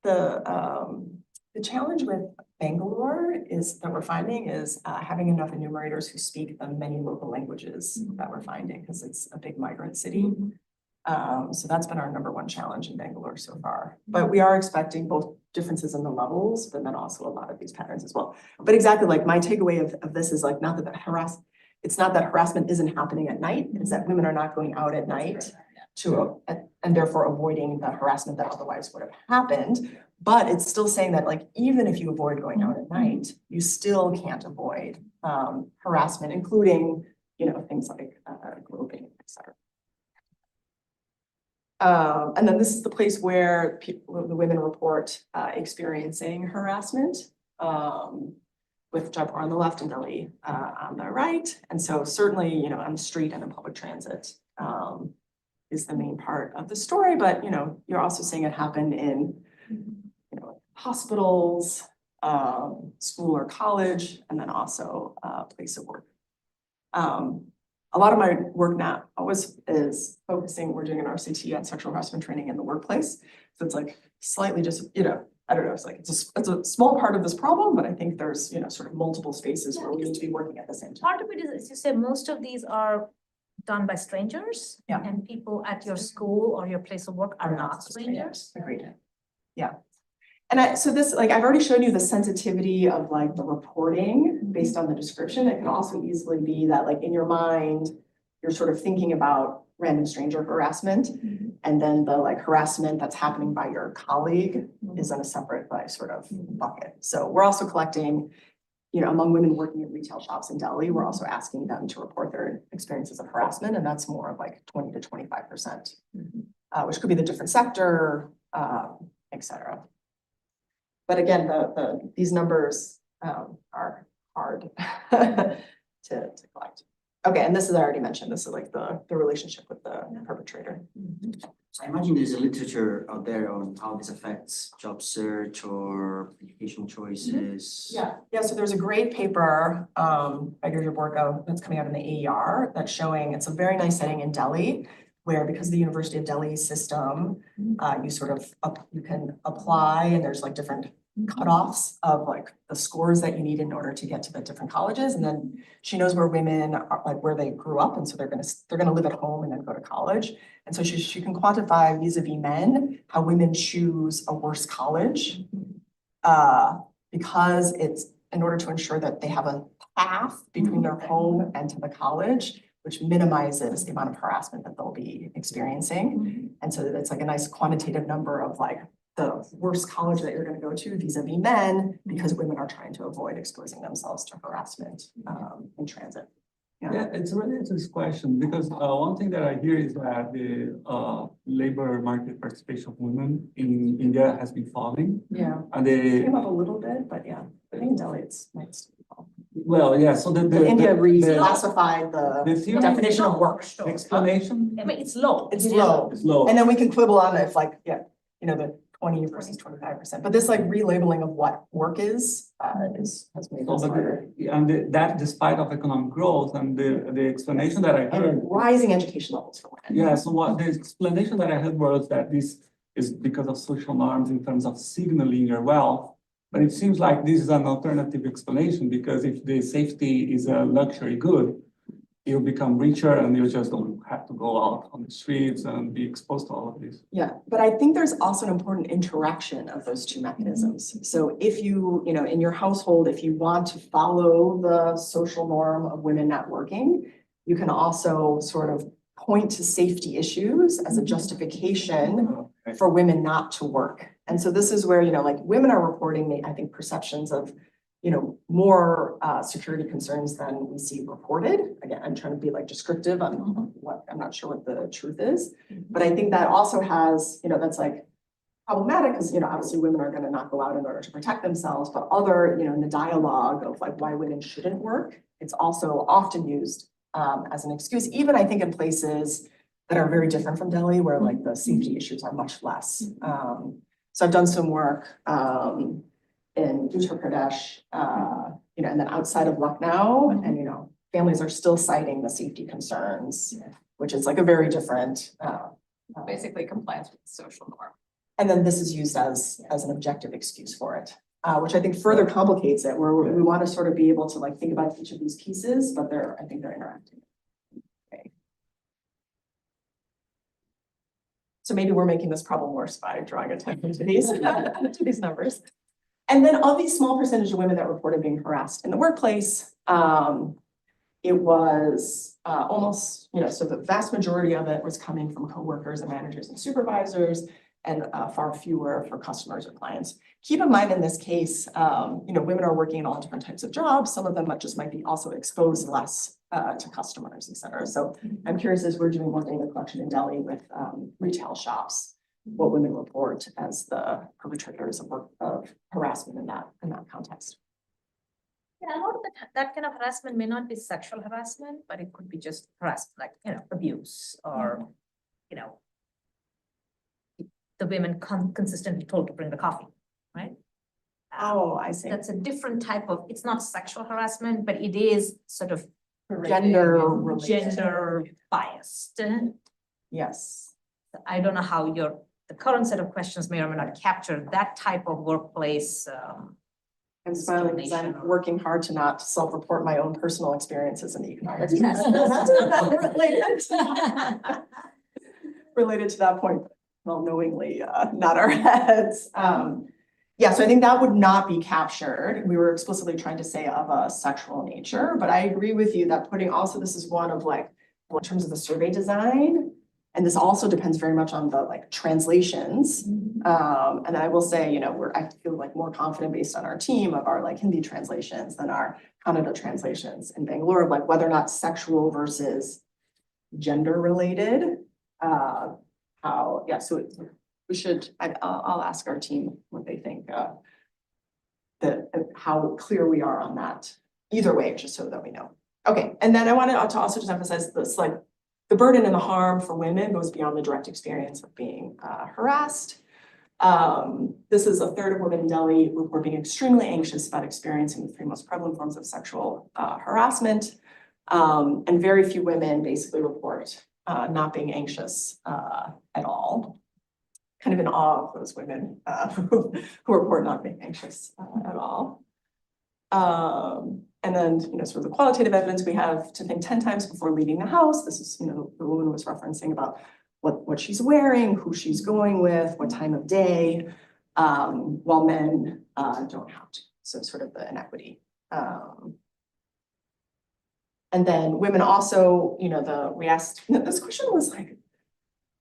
the challenge with Bangalore is that we're finding is having enough enumerators who speak the many local languages that we're finding, because it's a big migrant city. So that's been our number 1 challenge in Bangalore so far. But we are expecting both differences in the levels, but then also a lot of these patterns as well. But exactly, like my takeaway of this is like, not that it's not that harassment isn't happening at night, it's that women are not going out at night to, and therefore avoiding the harassment that otherwise would have happened. But it's still saying that like, even if you avoid going out at night, you still can't avoid harassment, including, you know, things like groping, et cetera. And then this is the place where the women report experiencing harassment. With Jaipur on the left and Delhi on the right. And so certainly, you know, on the street and in public transit is the main part of the story, but you know, you're also seeing it happen in, you know, hospitals, school or college, and then also place of work. A lot of my work now always is focusing, we're doing an RCT on sexual harassment training in the workplace. So it's like slightly just, you know, I don't know, it's like, it's a small part of this problem, but I think there's, you know, sort of multiple spaces where we need to be working at the same time. Part of it is, as you said, most of these are done by strangers. Yeah. And people at your school or your place of work are not strangers. Agreed. Yeah. And so this, like, I've already shown you the sensitivity of like the reporting based on the description. It can also easily be that like in your mind, you're sort of thinking about random stranger harassment. And then the like harassment that's happening by your colleague is in a separate like sort of bucket. So we're also collecting, you know, among women working in retail shops in Delhi, we're also asking them to report their experiences of harassment. And that's more of like 20 to 25%, which could be the different sector, et cetera. But again, these numbers are hard to collect. Okay, and this is, I already mentioned, this is like the relationship with the perpetrator. So I imagine there's a literature out there on how this affects job search or education choices. Yeah, so there's a great paper by Gurjit Borko that's coming out in the AER that's showing it's a very nice setting in Delhi where because of the University of Delhi system, you sort of, you can apply and there's like different cutoffs of like the scores that you need in order to get to the different colleges. And then she knows where women are, like where they grew up. And so they're gonna live at home and then go to college. And so she can quantify vis-a-vis men, how women choose a worse college because it's in order to ensure that they have a path between their home and to the college, which minimizes the amount of harassment that they'll be experiencing. And so it's like a nice quantitative number of like the worst college that you're going to go to vis-a-vis men, because women are trying to avoid exposing themselves to harassment in transit. Yeah, it's related to this question because one thing that I hear is that the labor market participation of women in India has been falling. Yeah, And it came up a little bit, but yeah, I think in Delhi it's might still be falling. well, yeah, so the India the reclassified the the theory definition of work. explanation I mean, it's low. It's low. is low. And then we can quibble on if like, yeah, you know, the 20 versus 25%, but this like relabeling of what work is has made So, this but harder. that despite of economic growth and the explanation that I heard. And rising education levels for women. Yeah, so what the explanation that I heard was that this is because of social norms in terms of signaling your wealth. But it seems like this is an alternative explanation because if the safety is a luxury good, you'll become richer and you just don't have to go out on the streets and be exposed to all of this. Yeah, but I think there's also an important interaction of those two mechanisms. So if you know, in your household, if you want to follow the social norm of women not working, you can also sort of point to safety issues as a justification for women not to work. And so this is where, you know, like women are reporting, I think, perceptions of, you know, more security concerns than we see reported. Again, I'm trying to be like descriptive on what, I'm not sure what the truth is. But I think that also has, you know, that's like problematic because, you know, obviously women are going to not go out in order to protect themselves, but other, you know, in the dialogue of like why women shouldn't work, it's also often used as an excuse, even I think in places that are very different from Delhi where like the safety issues are much less. So I've done some work in Uttar Pradesh, you know, and then outside of Lucknow, and you know, families are still citing the safety concerns, which is like a very different. Basically compliance with the social norm. And then this is used as an objective excuse for it, which I think further complicates it, where we want to sort of be able to like think about each of these pieces, but I think they're interacting. Okay. So maybe we're making this problem worse by drawing attention to these numbers. And then of these small percentage of women that reported being harassed in the workplace, it was almost, you know, so the vast majority of it was coming from coworkers and managers and supervisors, and far fewer for customers or clients. Keep in mind in this case, you know, women are working in all different types of jobs. Some of them just might be also exposed less to customers, et cetera. So I'm curious, as we're doing more data collection in Delhi with retail shops, what women report as the perpetrators of harassment in that context. Yeah, a lot of that kind of harassment may not be sexual harassment, but it could be just harassment, like, abuse or, the women consistently told to bring the coffee, right? Oh, I see. That's a different type of, it's not sexual harassment, but it is sort of Gender gender biased. Yes. I don't know how the current set of questions may or may not capture that type of workplace. I'm smiling because I'm discrimination or- working hard to not self-report my own personal experiences in economics. Yes. Related to that point, well, knowingly, nod our heads. Yeah, so I think that would not be captured. We were explicitly trying to say of a sexual nature, but I agree with you that this is one of like, in terms of the survey design, and this also depends very much on the like translations. And then I will say, I feel like more confident based on our team of our like Hindi translations than our Kannada translations in Bangalore, of like whether or not sexual versus gender related. So we should, I'll ask our team what they think, how clear we are on that. Either way, just so that we know. Okay, and then I wanted to also just emphasize this, like the burden and the harm for women goes beyond the direct experience of being harassed. This is a third of women in Delhi report being extremely anxious about experiencing the three most prevalent forms of sexual harassment. And very few women basically report not being anxious at all. Kind of in awe of those women who report not being anxious at all. And then, sort of the qualitative evidence, we have to think 10 times before leaving the house. This is, the woman was referencing about what she's wearing, who she's going with, what time of day, while men don't have to. So sort of the inequity. And then women also, this question was like,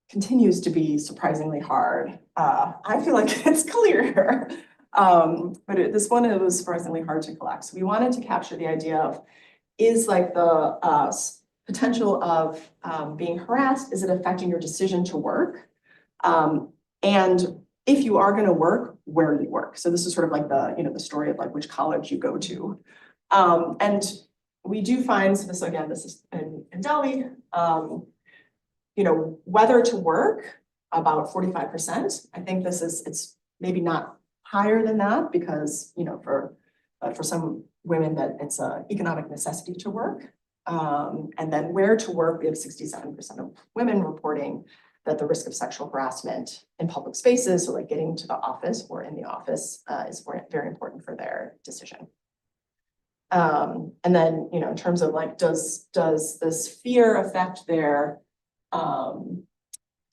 continues to be surprisingly hard. I feel like it's clear. But this one, it was surprisingly hard to collect. So we wanted to capture the idea of, is like the potential of being harassed, is it affecting your decision to work? And if you are gonna work, where do you work? So this is sort of like the story of like which college you go to. And we do find, so this again, this is in Delhi, whether to work, about 45%. I think it's maybe not higher than that because, for some women that it's an economic necessity to work. And then where to work, we have 67% of women reporting that the risk of sexual harassment in public spaces, so like getting to the office or in the office, is very important for their decision. And then, in terms of like, does this fear affect their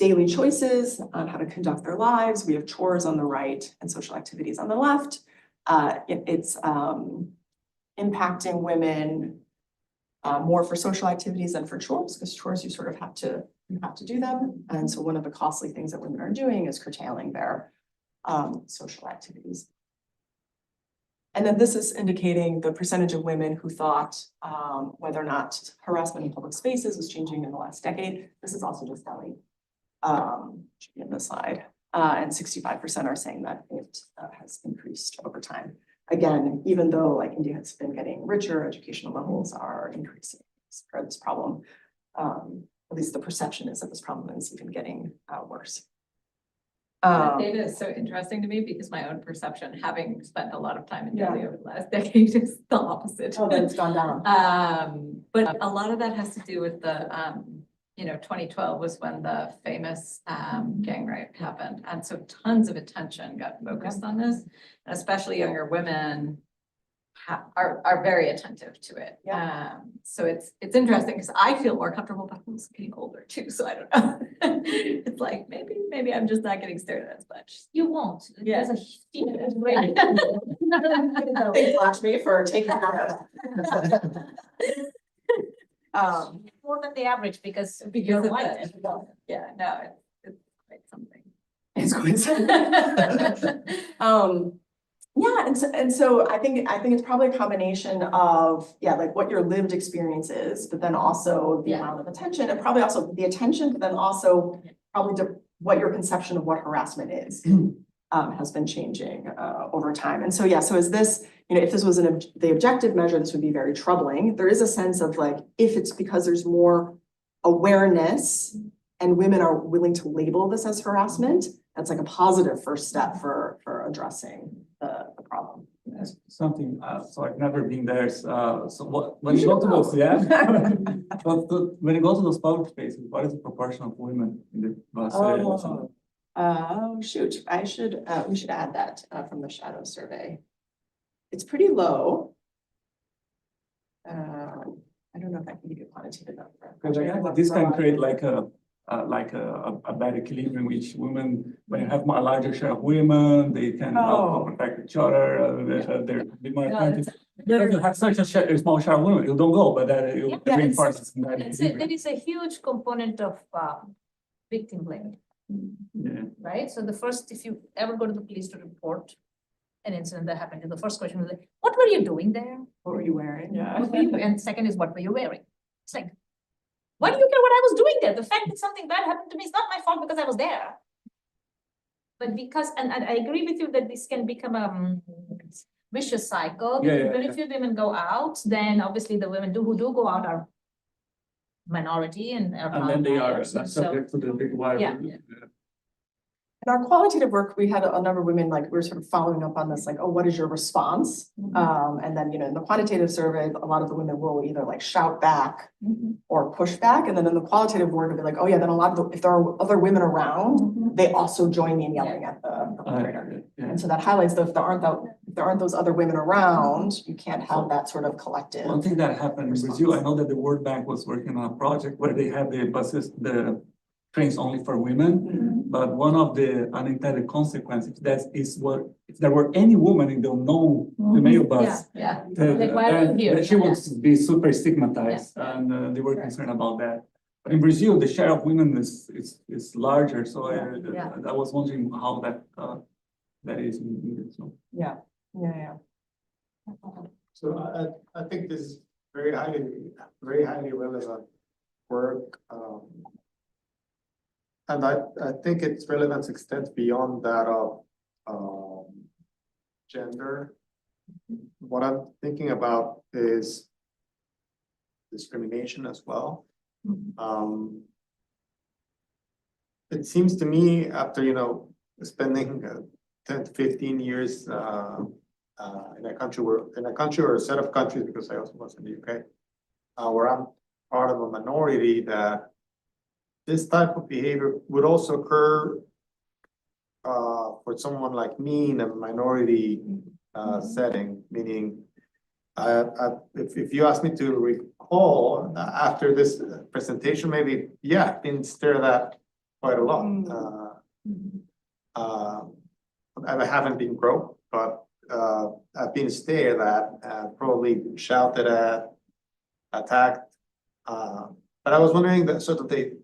daily choices on how to conduct their lives? We have chores on the right and social activities on the left. It's impacting women more for social activities than for chores, because chores you sort of have to do them. And so one of the costly things that women are doing is curtailing their social activities. And then this is indicating the percentage of women who thought whether or not harassment in public spaces was changing in the last decade. This is also just Delhi, should be on this slide. And 65% are saying that it has increased over time. Again, even though like India has been getting richer, educational levels are increasing for this problem. At least the perception is that this problem is even getting worse. That data is so interesting to me because my own perception, having spent a lot of time in Delhi over the last decade, is the opposite. Oh, then it's gone down. But a lot of that has to do with the, 2012 was when the famous gang rape happened. And so tons of attention got focused on this, and especially younger women are very attentive to it. So it's interesting because I feel more comfortable, but I'm also getting older too, so I don't know. It's like maybe I'm just not getting stared at as much. You won't. Yeah. There's a huge rate. Thanks, Lakshmi, for taking that. More than the average because you're Because of white. that. Yeah, no, it's quite something. It's quite. Yeah, and so I think it's probably a combination of, yeah, like what your lived experience is, but then also the Yeah. amount of attention, and probably also the attention, but then also probably what your conception of what harassment is has been changing over time. And so, yeah, so is this, if this was the objective measure, this would be very troubling. There is a sense of like, if it's because there's more awareness and women are willing to label this as harassment, that's like a positive first step for addressing the problem. That's something, so I've never been there, so when you go to those, yeah. When you go to those public spaces, what is the proportion of women in the bus areas? Oh, shoot, we should add that from the shadow survey. It's pretty low. I don't know if I can give you a quantitative number. Because this can create like a bad equilibrium in which women, when you have a larger share of women, they can help protect each other, they're be more attentive. If you have such a small share of women, you don't go, but that it reinforces that equilibrium. There is a huge component of victim blaming, Yeah. right? So the first, if you ever go to the police to report an incident that happened, the first question is like, what were you doing there? What were you wearing? Yeah. And second is, what were you wearing? It's like, why do you care what I was doing there? The fact that something bad happened to me is not my fault because I was there. But because, and I agree with you that this can become a vicious cycle. Yeah, Very few women go out, then obviously the women who do go out are minority and And then they are outliers. So, subject to the big wire. Yeah. In our qualitative work, we had a number of women, like, we were sort of following up on this, like, oh, what is your response? And then, in the quantitative survey, a lot of the women will either like shout back or push back. And then in the qualitative work, it'll be like, oh yeah, then a lot of if there are other women around, they also join me in yelling at the perpetrator. And so that highlights that if there aren't those other women around, you can't have that sort of collective. One thing that happened in Brazil, I know that the World Bank was working on a project where they had the buses, the trains only for women, but one of the unintended consequences if there were any woman in the male bus, Like, why are you here? she would be super stigmatized, and they were concerned about that. But in Brazil, the share of women is larger, so I was wondering how that is in it. So. Yeah. So I think this is very highly relevant work. And I think its relevance extends beyond that of gender. What I'm thinking about is discrimination as well. It seems to me after, spending 10 to 15 years in a country or a set of countries, because I also was in the UK, where I'm part of a minority, that this type of behavior would also occur for someone like me in a minority setting, meaning if you ask me to recall after this presentation, maybe, I've been stared at quite a lot. I haven't been groped, but I've been stared at, probably shouted at, attacked. But I was wondering that sort of the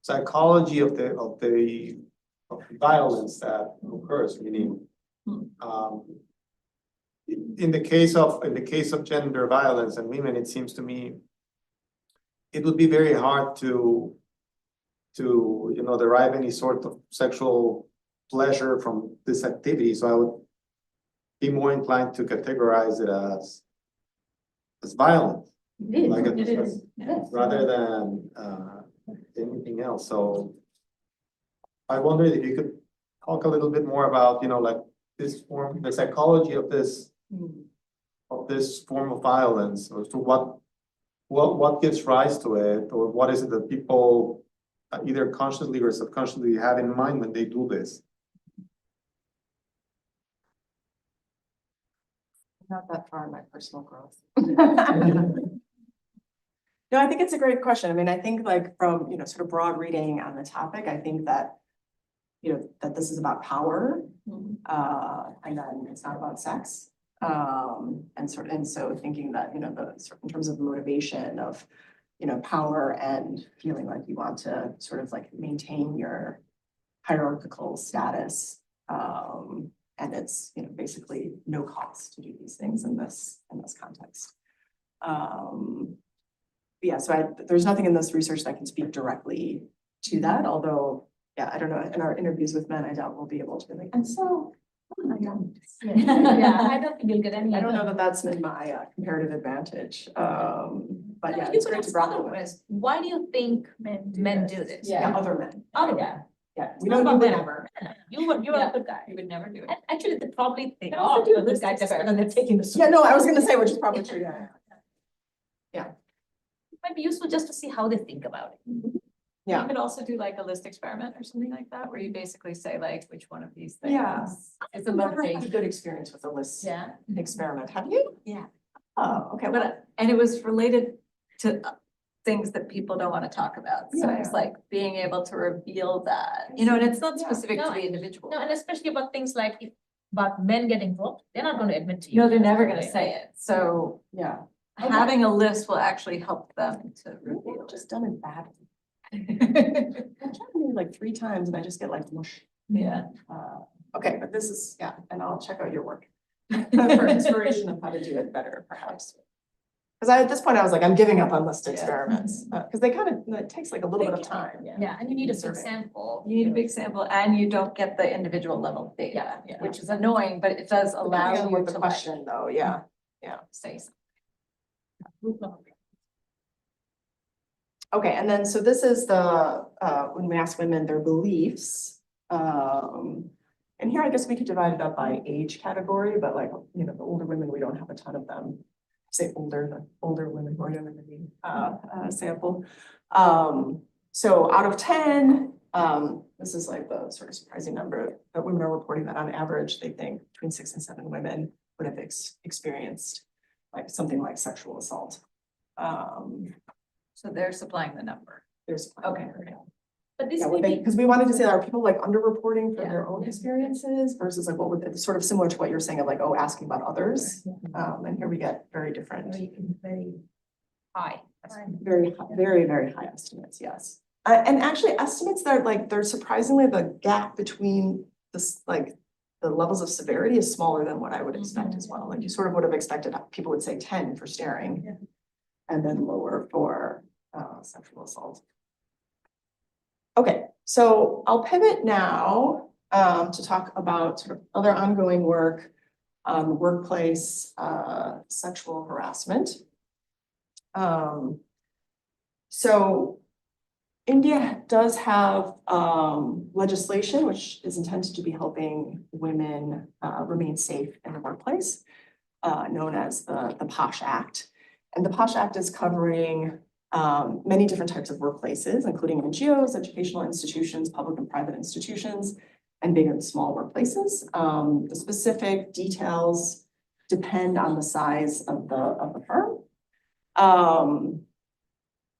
psychology of the violence that occurs, meaning in the case of gender violence and women, it seems to me it would be very hard to derive any sort of sexual pleasure from this activity. So I would be more inclined to categorize it as violent, rather than anything else. So I wondered if you could talk a little bit more about, like this form, the psychology of this form of violence, as to what gives rise to it, or what is it that people either consciously or subconsciously have in mind when they do this. Not that far in my personal growth. No, I think it's a great question. I mean, I think like from, sort of broad reading on the topic, I think that, that this is about power, and then it's not about sex. And so thinking that, in terms of motivation of, power and feeling like you want to sort of like maintain your hierarchical status, And it's, basically no cost to do these things in this context. Yeah, so there's nothing in this research that can speak directly to that, although, yeah, I don't know, in our interviews with men, I doubt we'll be able to be like, and so. Yeah, I don't think you'll get any. I don't know that that's in my comparative advantage, but No, yeah, you it's could great to ask grapple other with. ways. Why do you think men do this? Yeah, other men. Oh, yeah. Yeah, We don't would never. You're a good guy. You would never do it. And actually, they probably They are are do a good guy just because they're taking the. Yeah, no, I was gonna say, which is probably true, yeah. It might be useful just to see how they think about it. Yeah. You could also do like a list experiment or something like that, where you basically say like, which one of these things Yeah. is a I've never had a motivation. good experience with the list Yeah. experiment, have you? Yeah. Oh, okay, well, And it was related to things that people don't want to talk about. So it's Yeah. like being able to reveal that, and it's not Yeah. specific to No, the individual. No, and especially about things like about men getting involved, they're not gonna admit to you. No, they're never gonna say it. So yeah. having a list will actually help them to reveal. Just done it badly. it. I've tried to do it like 3 times and I just get like mush. Yeah. Okay, but this is, yeah, and I'll check out your work for inspiration of how to do it better, perhaps. Because at this point, I was like, I'm giving up on list experiments, because they it takes like a little bit of time. Yeah, and you need a big Survey. sample. You need a big sample and you don't get the individual level data, Yeah. which is annoying, but it does allow Depending on you what the to like question though, yeah. say something. Okay, and then, so this is the, when we ask women their beliefs. And here, I guess we could divide it up by age category, but like, the older women, we don't have a ton of them. Say the older women who are younger than me, sample. So out of 10, this is like the sort of surprising number that women are reporting that on average, they think between 6 and 7 women would have experienced like something like sexual assault. So they're supplying the number. There's. Okay. But this Yeah, may be, because we wanted to say, are people like underreporting for Yeah. their own experiences versus like what would, sort of similar to what you're saying of like, oh, asking about others. And here we get very different, very high. very, very, very high estimates, yes. And actually estimates that are like, they're surprisingly, the gap between this, like, the levels of severity is smaller than what I would expect as well. Like you sort of would have expected, people would say 10 for staring. And then lower for sexual assault. Okay, so I'll pivot now to talk about sort of other ongoing work on workplace sexual harassment. So India does have legislation which is intended to be helping women remain safe in the workplace, known as the POSH Act. And the POSH Act is covering many different types of workplaces, including NGOs, educational institutions, public and private institutions, and big and small workplaces. The specific details depend on the size of the firm.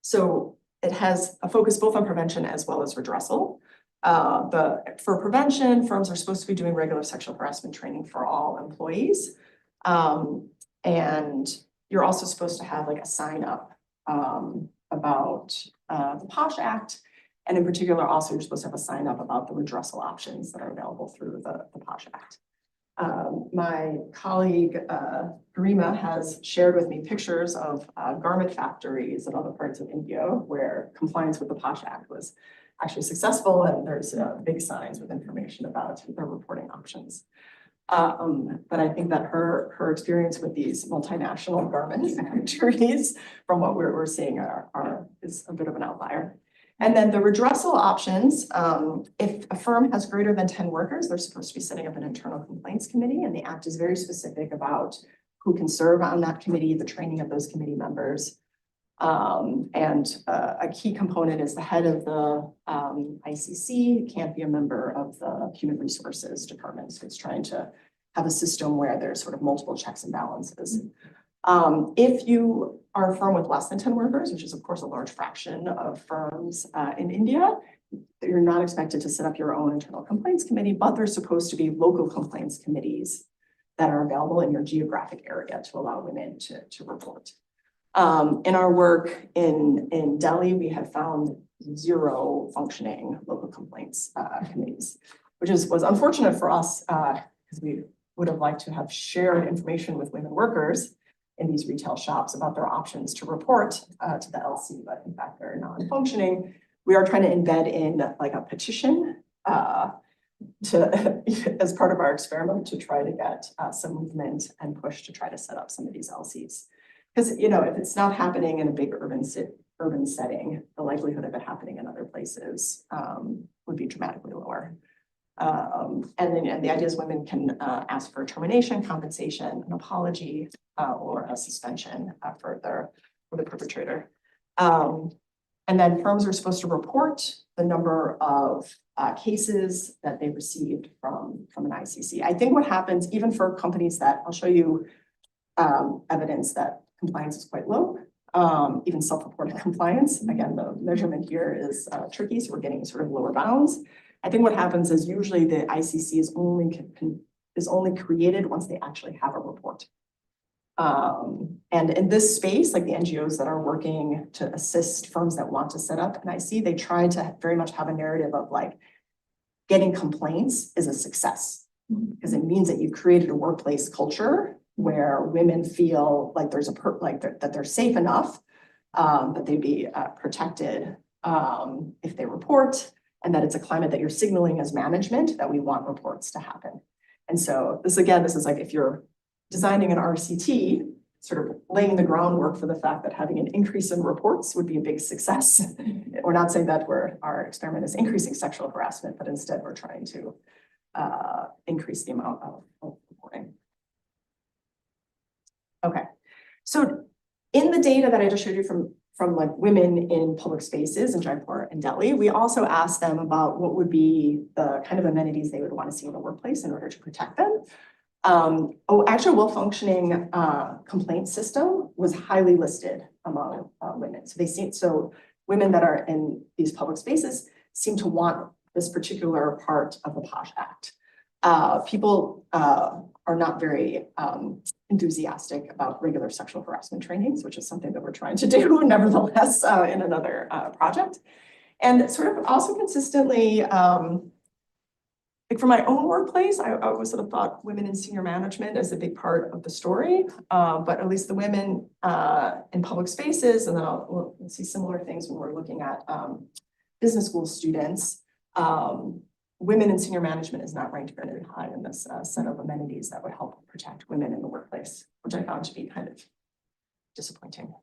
So it has a focus both on prevention as well as redressal. For prevention, firms are supposed to be doing regular sexual harassment training for all employees. And you're also supposed to have like a sign up about the POSH Act. And in particular, also you're supposed to have a sign up about the redressal options that are available through the POSH Act. My colleague, Garima, has shared with me pictures of garment factories in other parts of India where compliance with the POSH Act was actually successful, and there's big signs with information about their reporting options. But I think that her experience with these multinational garment factories, from what we're seeing, is a bit of an outlier. And then the redressal options, if a firm has greater than 10 workers, they're supposed to be setting up an internal complaints committee, and the act is very specific about who can serve on that committee, the training of those committee members. And a key component is the head of the ICC can't be a member of the human resources department. So it's trying to have a system where there's sort of multiple checks and balances. If you are a firm with less than 10 workers, which is of course a large fraction of firms in India, you're not expected to set up your own internal complaints committee, but there's supposed to be local complaints committees that are available in your geographic area to allow women to report. In our work in Delhi, we have found 0 functioning local complaints committees, which was unfortunate for us. because we would have liked to have shared information with women workers in these retail shops about their options to report to the LC, but in fact, they're non-functioning. We are trying to embed in like a petition to as part of our experiment to try to get some movement and push to try to set up some of these LCs. Because, you know, if it's not happening in a big urban setting, the likelihood of it happening in other places would be dramatically lower. And then the idea is women can ask for termination, compensation, an apology, or a suspension for the perpetrator. And then firms are supposed to report the number of cases that they received from an ICC. I think what happens, even for companies that, I'll show you evidence that compliance is quite low, even self-reported compliance. Again, the measurement here is tricky, so we're getting sort of lower bounds. I think what happens is usually the ICC is only created once they actually have a report. And in this space, like the NGOs that are working to assist firms that want to set up an IC, they try to very much have a narrative of like getting complaints is a success because it means that you've created a workplace culture where women feel like there's that they're safe enough, that they'd be protected if they report, and that it's a climate that you're signaling as management that we want reports to happen. And so this is like if you're designing an RCT, sort of laying the groundwork for the fact that having an increase in reports would be a big success. We're not saying that our experiment is increasing sexual harassment, but instead we're trying to increase the amount of reporting. Okay, so in the data that I just showed you from like women in public spaces in Jaipur and Delhi, we also asked them about what would be the kind of amenities they would want to see in the workplace in order to protect them. Actually, well-functioning complaint system was highly listed among women. So women that are in these public spaces seem to want this particular part of the POSH Act. People are not very enthusiastic about regular sexual harassment trainings, which is something that we're trying to do nevertheless in another project. And sort of also consistently, like for my own workplace, I always sort of thought women in senior management as a big part of the story, but at least the women in public spaces, and then we'll see similar things when we're looking at business school students. Women in senior management is not ranked very high in this set of amenities that would help protect women in the workplace, which I found to be kind of disappointing.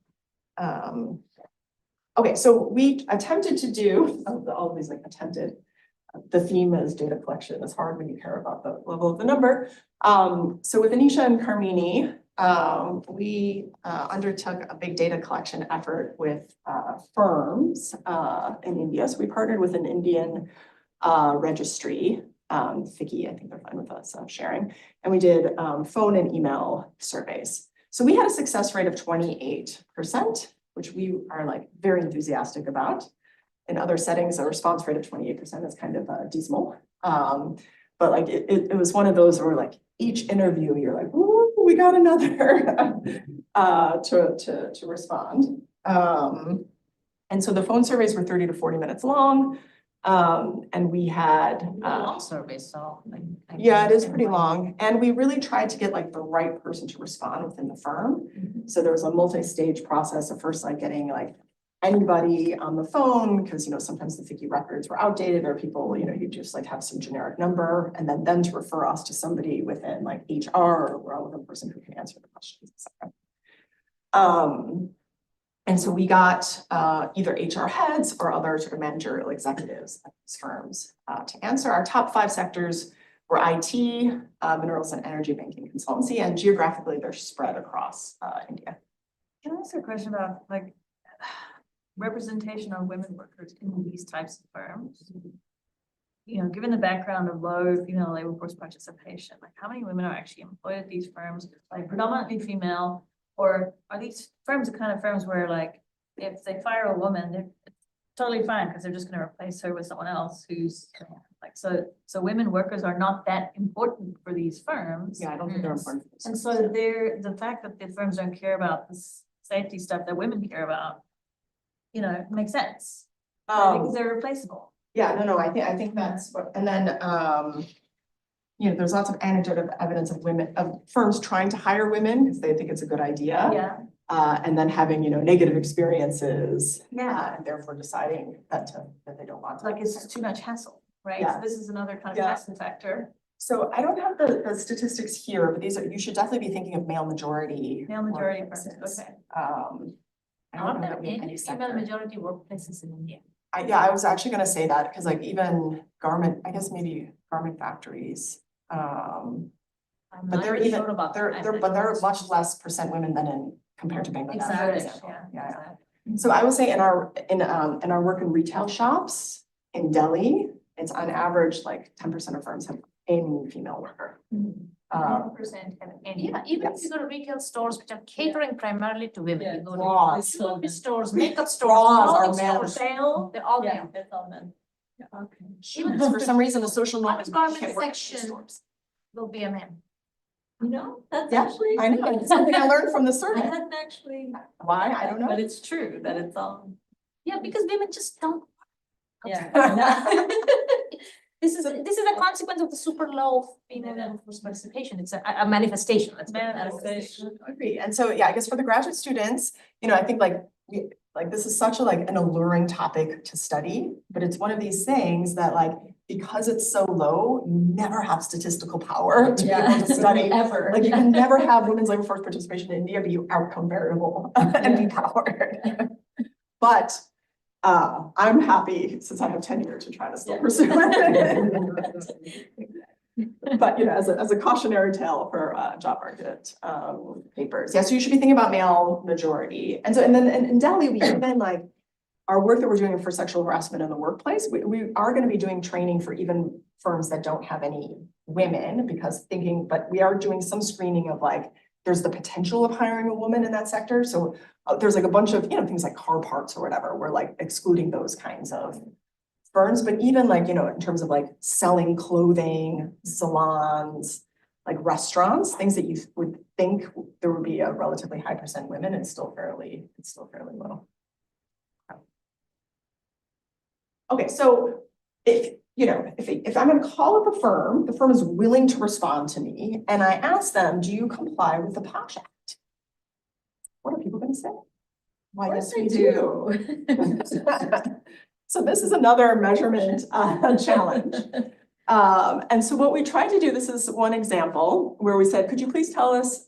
Okay, so we attempted to do, all of these like attempted, the theme is data collection. It's hard when you care about the level of the number. So with Anisha and Carmini, we undertook a big data collection effort with firms in India. So we partnered with an Indian registry, Vicky, I think they're fine with us sharing, and we did phone and email surveys. So we had a success rate of 28%, which we are like very enthusiastic about. In other settings, a response rate of 28% is kind of dismal. But like it was one of those where like each interview, you're like, ooh, we got another to respond. And so the phone surveys were 30 to 40 minutes long. And we had long survey, so yeah, it is pretty long. And we really tried to get like the right person to respond within the firm. So there was a multi-stage process of first like getting like anybody on the phone, because you know sometimes the FICCI records were outdated, or people, you know, you just like have some generic number, and then them to refer us to somebody within like HR or a relevant person who can answer the questions, etc. And so we got either HR heads or other sort of managerial executives at these firms to answer. Our top 5 sectors were IT, minerals and energy, banking, consultancy, and geographically they're spread across India. Can I ask a question about like representation of women workers in these types of firms? You know, given the background of low female labor force participation, like how many women are actually employed at these firms, like predominantly female, or are these firms the kind of firms where like if they fire a woman, they're totally fine because they're just going to replace her with someone else who's like, so women workers are not that important for these firms. Yeah, I don't think they're important. And so the fact that the firms don't care about this safety stuff that women care about, you know, makes sense. Because they're replaceable. Yeah, no, I think that's what, and then you know, there's lots of anecdotal evidence of women, of firms trying to hire women because they think it's a good idea. Yeah, And then having, you know, negative experiences. Yeah. And therefore deciding that they don't want to. like it's just too much hassle, right? Yeah. So this is another kind of Yeah. hassle factor. So I don't have the statistics here, but these are, you should definitely be thinking of male majority. Male majority firms, workplaces. okay. I Are don't know there that we have any any female sector. majority workplaces in India? Yeah, I was actually gonna say that, because like even garment, I guess maybe garment factories, I'm but not they're really even, sure about that. but they're much less percent women than in, compared to Bangladesh, for Exactly, example. yeah, Yeah. So I would say in our work in retail shops in Delhi, it's on average like 10% of firms have any female worker. 10% have any, yeah, even if Yes. you go to retail stores which are catering primarily to women, you go to Bras. jewelry stores, makeup stores, Bras are clothing male. stores, they're all Yeah, male. it's all men. Okay. Even For some reason, the social norm is you garment can't work in section. stores. will be a man. You know, that's Yeah, actually. I know, it's something I learned from the I survey. hadn't actually. Why? I don't know. But it's true that it's all. Yeah, because women just don't. Yeah. This is a consequence of the super low female level force participation. It's a manifestation, let's put it that way. Manifestation. Agree. And so, yeah, I guess for the graduate students, you know, I think like this is such a like an alluring topic to study, but it's one of these things that like, because it's so low, you never have statistical power to be able to study. Ever. Like you can never have women's labor force participation in India be outcome variable and be powered. But I'm happy since I have tenure to try to still pursue it. But you know, as a cautionary tale for job market papers, yeah. So you should be thinking about male majority, and so and then in Delhi we even like our work that we're doing for sexual harassment in the workplace. We are going to be doing training for even firms that don't have any women but we are doing some screening of like there's the potential of hiring a woman in that sector. So there's like a bunch of, you know, things like car parts or whatever. We're like excluding those kinds of firms, but even like, you know, in terms of like selling clothing, salons, like restaurants, things that you would think there would be a relatively high percent women, it's still fairly low. Okay, so if I'm gonna call up a firm, the firm is willing to respond to me, and I ask them, do you comply with the POSH Act? What are people gonna say? Why, yes, we do. So this is another measurement challenge. And so what we tried to do, this is one example where we said, could you please tell us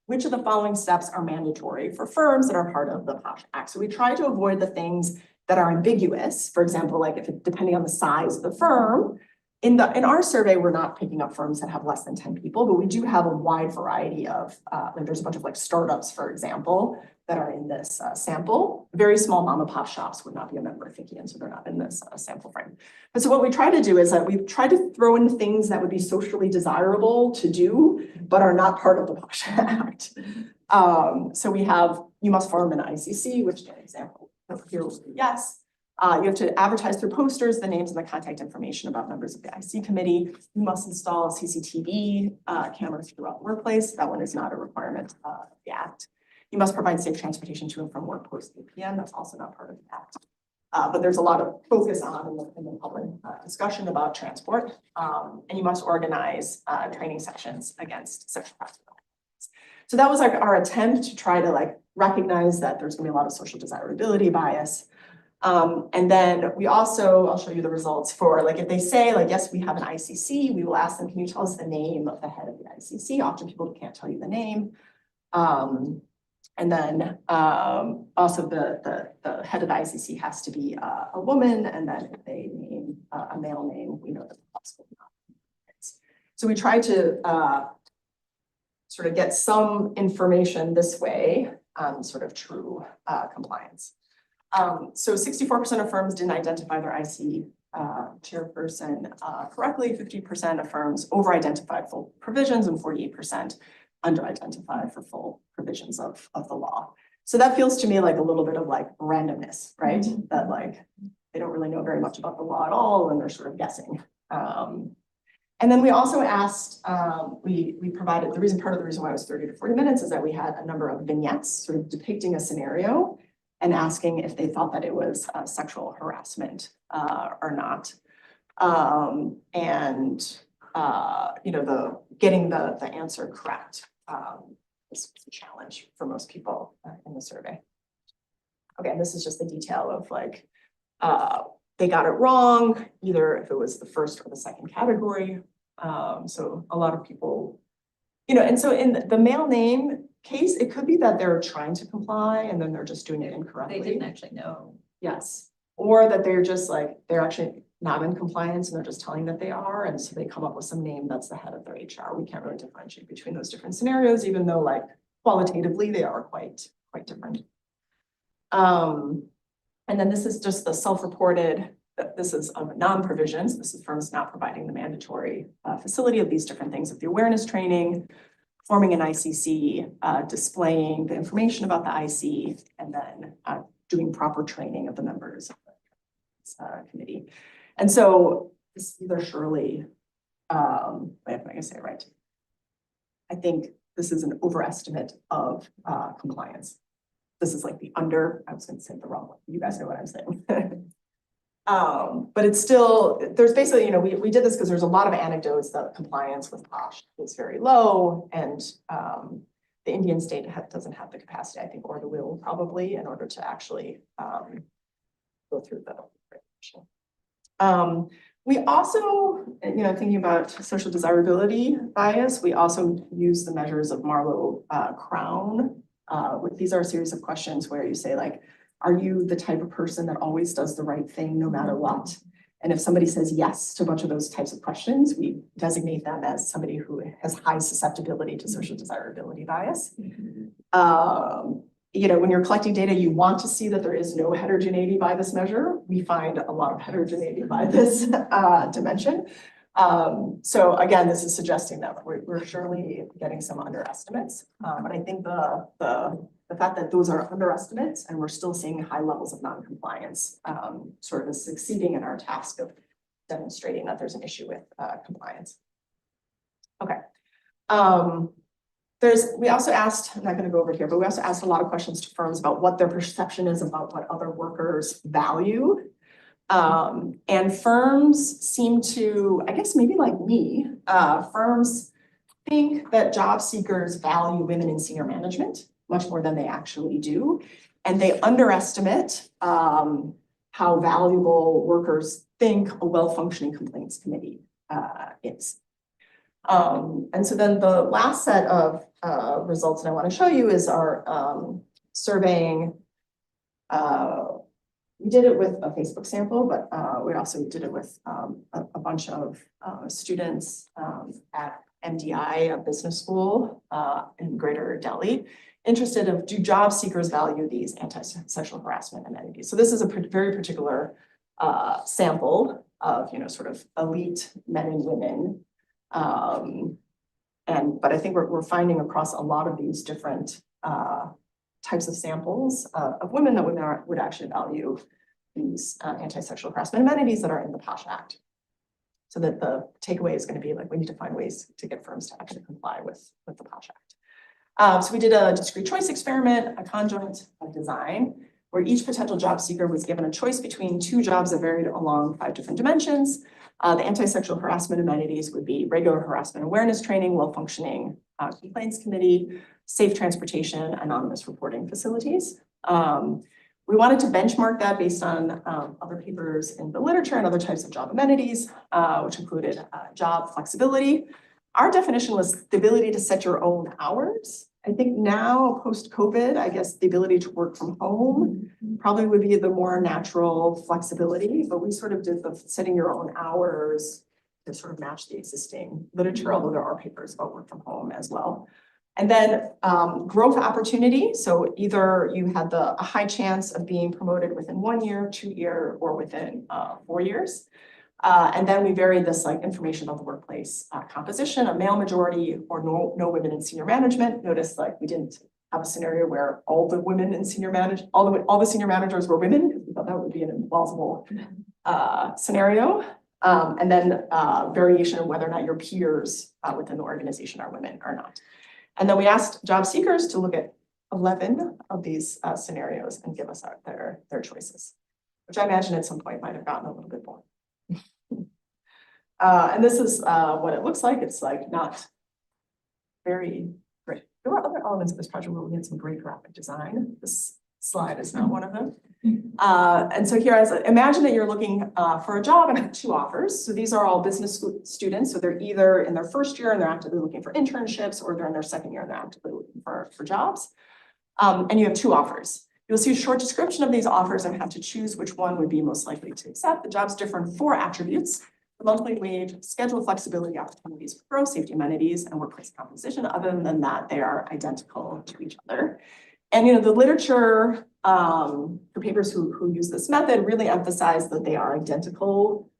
which of the following steps are mandatory for firms that are part of the POSH Act? So we try to avoid the things that are ambiguous. For example, like depending on the size of the firm. In our survey, we're not picking up firms that have less than 10 people, but we do have a wide variety of, like there's a bunch of like startups, for example, that are in this sample. Very small mom and pop shops would not be a member of FICCI, and so they're not in this sample frame. But so what we try to do is that we've tried to throw in things that would be socially desirable to do, but are not part of the POSH Act. So we have, you must form an ICC, which is an example here would be yes. You have to advertise through posters the names and the contact information about members of the IC committee. You must install CCTV cameras throughout the workplace. That one is not a requirement of the Act. You must provide safe transportation to and from work post 8 p.m. That's also not part of the Act. But there's a lot of focus on in the public discussion about transport. And you must organize training sessions against sexual harassment. So that was like our attempt to try to like recognize that there's gonna be a lot of social desirability bias. And then we also, I'll show you the results for like, if they say like, yes, we have an ICC, we will ask them, can you tell us the name of the head of the ICC? Often people can't tell you the name. And then also the head of the ICC has to be a woman, and then if they name a male name, we know that the possible not. So we try to sort of get some information this way on sort of true compliance. So 64% of firms didn't identify their IC chairperson correctly, 50% of firms over-identified full provisions, and 48% under-identified for full provisions of the law. So that feels to me like a little bit of like randomness, right? Mm-hmm. That like, they don't really know very much about the law at all, and they're sort of guessing. And then we also asked, we provided, part of the reason why it was 30 to 40 minutes is that we had a number of vignettes sort of depicting a scenario and asking if they thought that it was sexual harassment or not. And getting the answer correct, is a challenge for most people in the survey. Okay, and this is just the detail of like, they got it wrong, either if it was the first or the second category. So a lot of people, and so in the male name case, it could be that they're trying to comply and then they're just doing it incorrectly. They didn't actually know. Yes, or that they're just like, they're actually not in compliance and they're just telling that they are, and so they come up with some name that's the head of their HR. We can't really differentiate between those different scenarios, even though like qualitatively they are quite different. And then this is just the self-reported, this is non-provisions. This is firms not providing the mandatory facility of these different things of the awareness training, forming an ICC, displaying the information about the IC, and then doing proper training of the members of the committee. And so this either surely, wait, am I gonna say it right? I think this is an overestimate of compliance. This is like the under, I was gonna say the wrong one. You guys know what I'm saying. But it's still, there's basically, we did this because there's a lot of anecdotes that compliance with POSH is very low, and the Indian state doesn't have the capacity, I think, or the will probably, in order to actually go through the regulation. We also, thinking about social desirability bias, we also use the measures of Marlowe-Crown. These are a series of questions where you say like, are you the type of person that always does the right thing no matter what? And if somebody says yes to a bunch of those types of questions, we designate them as somebody who has high susceptibility to social desirability bias. When you're collecting data, you want to see that there is no heterogeneity by this measure. We find a lot of heterogeneity by this dimension. So again, this is suggesting that we're surely getting some underestimates. But I think the fact that those are underestimates and we're still seeing high levels of non-compliance sort of is succeeding in our task of demonstrating that there's an issue with compliance. Okay. We also asked, I'm not going to go over here, but we also asked a lot of questions to firms about what their perception is about what other workers value. And firms seem to, I guess maybe like me, firms think that job seekers value women in senior management much more than they actually do. And they underestimate how valuable workers think a well-functioning complaints committee is. And so then the last set of results that I want to show you is our surveying. We did it with a Facebook sample, but we also did it with a bunch of students at MDI, a business school in Greater Delhi, interested of, do job seekers value these anti-sexual harassment amenities? So this is a very particular sample of, sort of elite men and women. But I think we're finding across a lot of these different types of samples of women that would actually value these anti-sexual harassment amenities that are in the POSH Act. So that the takeaway is going to be like, we need to find ways to get firms to actually comply with the POSH Act. So we did a discrete choice experiment, a conjoint design, where each potential job seeker was given a choice between two jobs that varied along 5 different dimensions. The anti-sexual harassment amenities would be regular harassment awareness training, well-functioning complaints committee, safe transportation, anonymous reporting facilities. We wanted to benchmark that based on other papers in the literature and other types of job amenities, which included job flexibility. Our definition was the ability to set your own hours. I think now, post-COVID, I guess the ability to work from home probably would be the more natural flexibility, but we sort of did the setting your own hours to sort of match the existing literature, although there are papers about work from home as well. And then growth opportunity. So either you had a high chance of being promoted within 1 year, 2 year, or within 4 years. And then we varied this like information about the workplace composition, a male majority or no women in senior management. Notice like we didn't have a scenario where all the women in senior management, all the senior managers were women, because we thought that would be an implausible scenario. And then variation of whether or not your peers within the organization are women or not. And then we asked job seekers to look at 11 of these scenarios and give us their choices, which I imagine at some point might have gotten a little bit more. And this is what it looks like. It's like not very great. There were other elements of this project where we had some great graphic design. This slide is not one of them. And so here, imagine that you're looking for a job and have two offers. So these are all business students. So they're either in their first year and they're actively looking for internships, or they're in their second year and they're actively looking for jobs. And you have two offers. You'll see a short description of these offers and have to choose which one would be most likely to accept. The jobs differ in 4 attributes: the monthly wage, schedule flexibility, opportunities for growth, safety amenities, and workplace composition. Other than that, they are identical to each other. And the literature for papers who use this method really emphasize that they are identical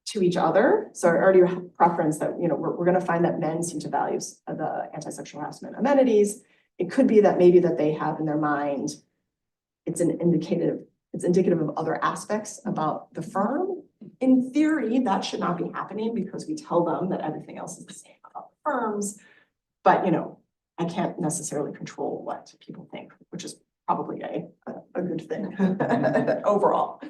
to each other. So I already have preference that we're going to find that men seem to value the anti-sexual harassment amenities. It could be that maybe that they have in their mind it's indicative of other aspects about the firm. In theory, that should not be happening because we tell them that everything else is the same about the firms. But I can't necessarily control what people think, which is probably a good thing overall.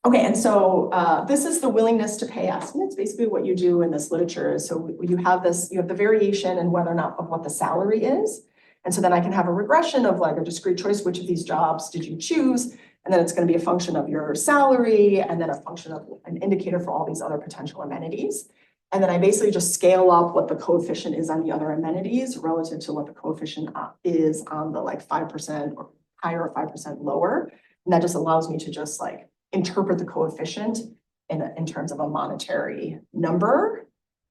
Okay, and so this is the willingness to pay estimates. Basically what you do in this literature is, so you have the variation in whether or not of what the salary is. And so then I can have a regression of like a discrete choice, which of these jobs did you choose? And then it's going to be a function of your salary and then a function of an indicator for all these other potential amenities. And then I basically just scale up what the coefficient is on the other amenities relative to what the coefficient is on the like 5% or higher or 5% lower. And that just allows me to just like interpret the coefficient in terms of a monetary number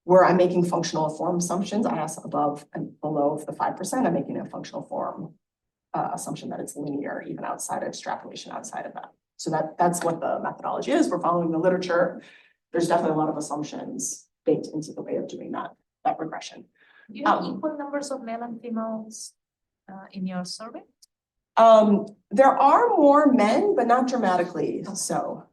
where I'm making functional form assumptions. I ask above and below the 5%, I'm making a functional form assumption that it's linear, even outside of extrapolation outside of that. So that's what the methodology is. We're following the literature. There's definitely a lot of assumptions baked into the way of doing that regression. Do you have equal numbers of male and females in your survey? There are more men, but not dramatically so.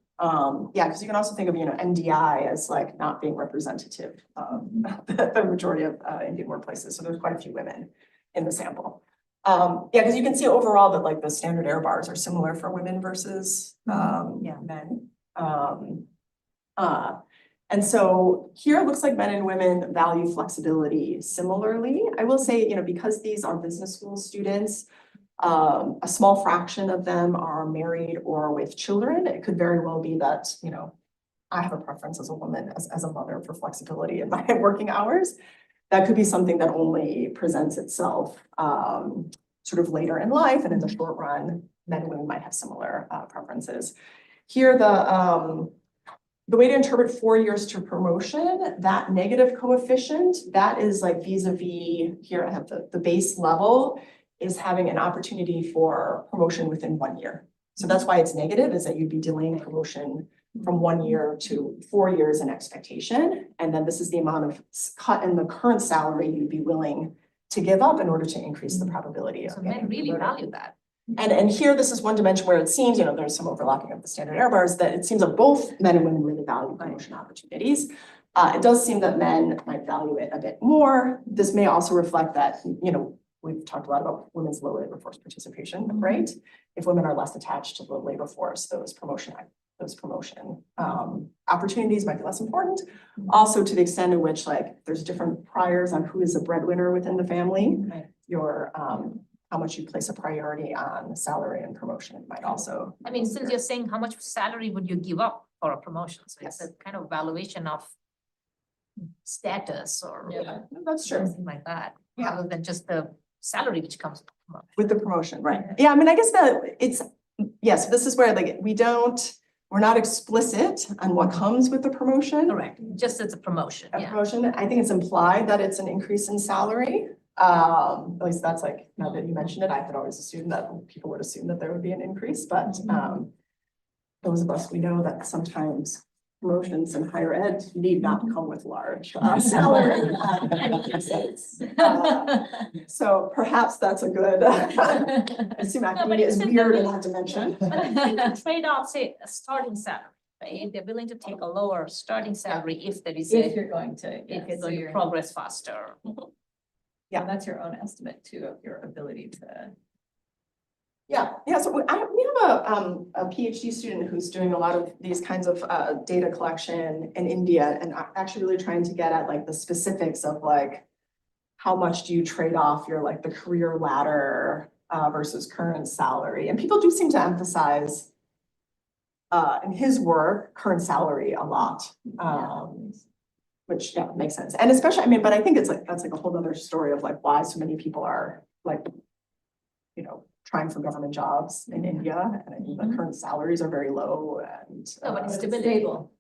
Yeah, because you can also think of NDI as like not being representative of the majority of Indian workplaces. So there's quite a few women in the sample. Yeah, because you can see overall that like the standard error bars are similar for women versus men. And so here it looks like men and women value flexibility similarly. I will say, because these are business school students, a small fraction of them are married or with children. It could very well be that, I have a preference as a woman, as a mother for flexibility in my working hours. That could be something that only presents itself sort of later in life, and in the short run, men and women might have similar preferences. Here, the way to interpret 4 years to promotion, that negative coefficient, that is like vis-a-vis, here I have the base level, is having an opportunity for promotion within 1 year. So that's why it's negative, is that you'd be delaying promotion from 1 year to 4 years in expectation. And then this is the amount of cut in the current salary you'd be willing to give up in order to increase the probability of So men really value that. And here, this is one dimension where it seems, there's some overlapping of the standard error bars, that it seems that both men and women really value promotion opportunities. It does seem that men might value it a bit more. This may also reflect that, we've talked a lot about women's low labor force participation, right? If women are less attached to the labor force, those promotion opportunities might be less important. Also, to the extent in which like there's different priors on who is a breadwinner within the family, your how much you place a priority on salary and promotion might also. I mean, since you're saying how much salary would you give up for a promotion? So it's a kind of valuation of status or That's true. something like that, rather than just the salary which comes with the promotion, right? Yeah, I mean, I guess that it's, yes, this is where like we're not explicit on what comes with the promotion. Correct, just as a promotion, Promotion, I think it's implied that it's an increase in salary. At least that's like, now that you mentioned it, I had always assumed that people would assume that there would be an increase, but those of us, we know that sometimes promotions in higher ed need not come with large salary increases. So perhaps that's a good, I assume academia is weird in that dimension. But I think the trade-off, say, a starting salary, right? They're willing to take a lower starting salary if there is If you're going to, if you're so going to progress faster. yeah, that's your own estimate too of your ability to Yeah, so we have a PhD student who's doing a lot of these kinds of data collection in India and actually really trying to get at like the specifics of like how much do you trade off your like the career ladder versus current salary. And people do seem to emphasize in his work current salary a lot. Which makes sense. And especially, I mean, but I think it's like that's like a whole other story of like why so many people are like, you know, trying for government jobs in India, and I think the current salaries are very low and. No, but it's stable.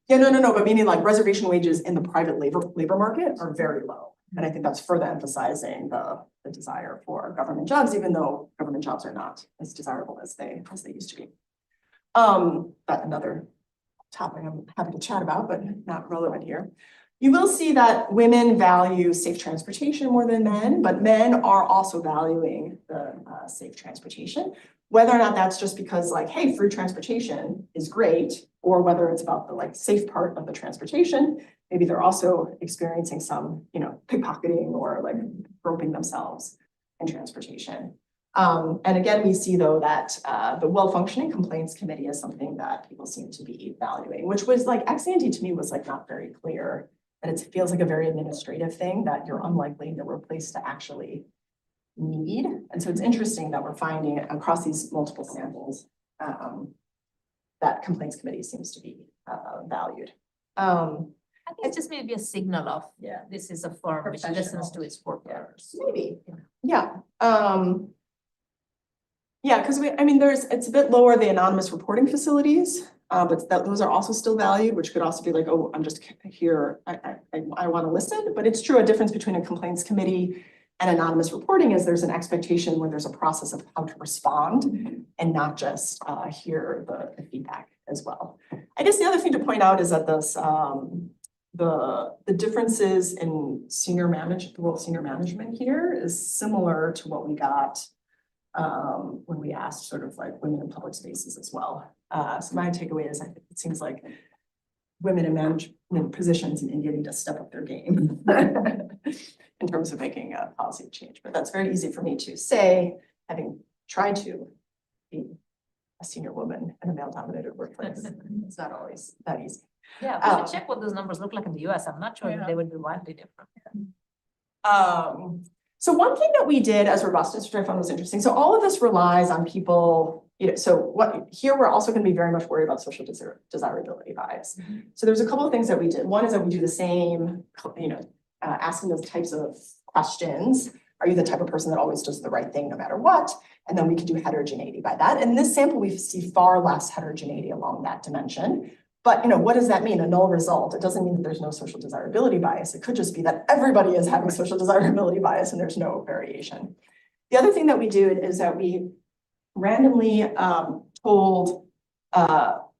Yeah, no, but meaning like reservation wages in the private labor market are very low. And I think that's further emphasizing the desire for government jobs, even though government jobs are not as desirable as they used to be. But another topic I'm happy to chat about, but not relevant here. You will see that women value safe transportation more than men, but men are also valuing the safe transportation. Whether or not that's just because like, hey, free transportation is great, or whether it's about the like safe part of the transportation, maybe they're also experiencing some, you know, pickpocketing or like groping themselves in transportation. And again, we see though that the well-functioning complaints committee is something that people seem to be valuing, which was like ex ante to me was like not very clear. And it feels like a very administrative thing that you're unlikely to replace to actually need. And so it's interesting that we're finding across these multiple samples that complaints committee seems to be valued. I think it's just maybe a signal of, this is a firm which listens to its workers. Maybe, yeah. Yeah, because I mean, it's a bit lower, the anonymous reporting facilities, but those are also still valued, which could also be like, oh, I'm just here, I want to listen. But it's true, a difference between a complaints committee and anonymous reporting is there's an expectation where there's a process of how to respond and not just hear the feedback as well. I guess the other thing to point out is that this the differences in the role of senior management here is similar to what we got when we asked sort of like women in public spaces as well. So my takeaway is I think it seems like women in management positions in India need to step up their game in terms of making a policy change. But that's very easy for me to say, having tried to be a senior woman in a male-dominated workplace. It's not always that easy. Yeah, we should check what those numbers look like in the US. I'm not sure that they would be wildly different. So one thing that we did as robustness, which I found was interesting. So all of this relies on people, you know, so here we're also going to be very much worried about social desirability bias. So there's a couple of things that we did. One is that we do the same, you know, asking those types of questions. Are you the type of person that always does the right thing no matter what? And then we can do heterogeneity by that. And in this sample, we see far less heterogeneity along that dimension. But, you know, what does that mean? A null result. It doesn't mean that there's no social desirability bias. It could just be that everybody is having social desirability bias and there's no variation. The other thing that we do is that we randomly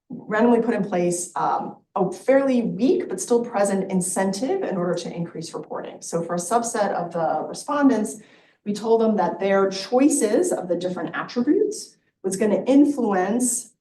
randomly put in place a fairly weak but still present incentive in order to increase reporting. So for a subset of the respondents, we told them that their choices of the different attributes was going to influence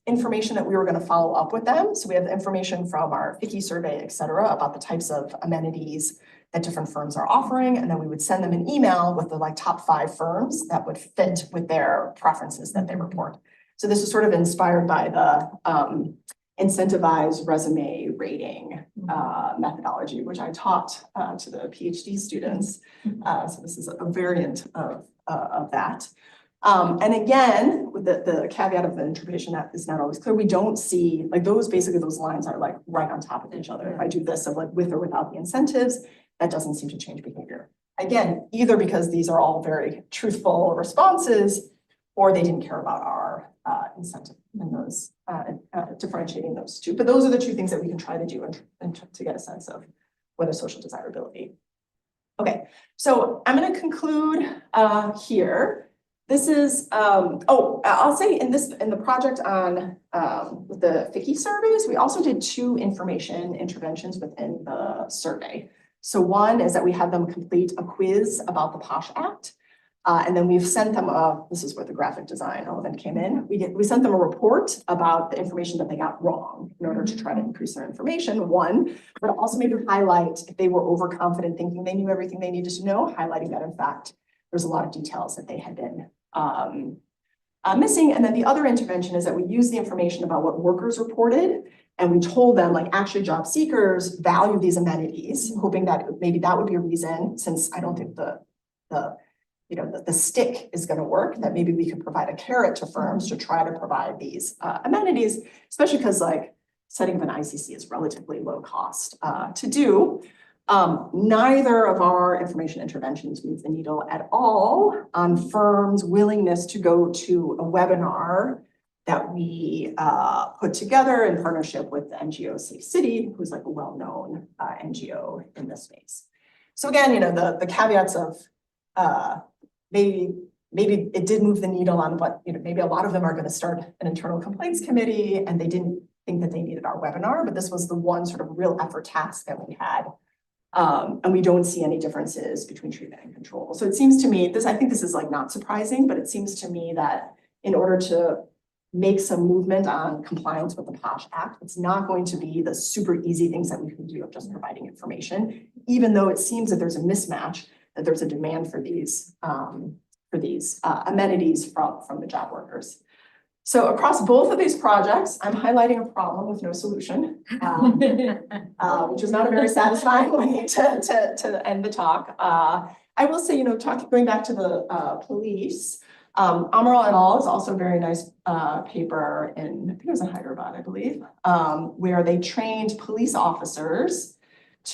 information that we were going to follow up with them. So we have the information from our FICCI survey, et cetera, about the types of amenities that different firms are offering. And then we would send them an email with the like top 5 firms that would fit with their preferences that they report. So this is sort of inspired by the incentivized resume rating methodology, which I taught to the PhD students. So this is a variant of that. And again, with the caveat of the interpretation that is not always clear, we don't see like those lines are like right on top of each other. If I do this of like with or without the incentives, that doesn't seem to change behavior. Again, either because these are all very truthful responses or they didn't care about our incentive in those differentiating those two. But those are the two things that we can try to do and to get a sense of whether social desirability. Okay, so I'm going to conclude here. This is, I'll say in the project on with the FICCI surveys, we also did 2 information interventions within the survey. So one is that we had them complete a quiz about the POSH Act. And then we've sent them this is where the graphic design element came in. We sent them a report about the information that they got wrong in order to try to increase their information, one, but also maybe highlight if they were overconfident thinking they knew everything they needed to know, highlighting that in fact, there's a lot of details that they had been missing. And then the other intervention is that we use the information about what workers reported, and we told them, like, actually job seekers value these amenities, hoping that maybe that would be a reason, since I don't think the stick is gonna work, that maybe we could provide a carrot to firms to try to provide these amenities, especially because, like, setting up an ICC is relatively low cost to do. Neither of our information interventions move the needle at all on firms' willingness to go to a webinar that we put together in partnership with the NGO Safe City, who's like a well-known NGO in this space. So again, the caveats of maybe it did move the needle on what, maybe a lot of them are going to start an internal complaints committee and they didn't think that they needed our webinar, but this was the one sort of real effort task that we had. And we don't see any differences between treatment and control. So it seems to me, I think this is like not surprising, but it seems to me that in order to make some movement on compliance with the POSH Act, it's not going to be the super easy things that we can do of just providing information, even though it seems that there's a mismatch, that there's a demand for these amenities from the job workers. So across both of these projects, I'm highlighting a problem with no solution, which is not a very satisfying way to end the talk. I will say, going back to the police, Amaral et al. Is also a very nice paper I think it was in Hyderabad, I believe, where they trained police officers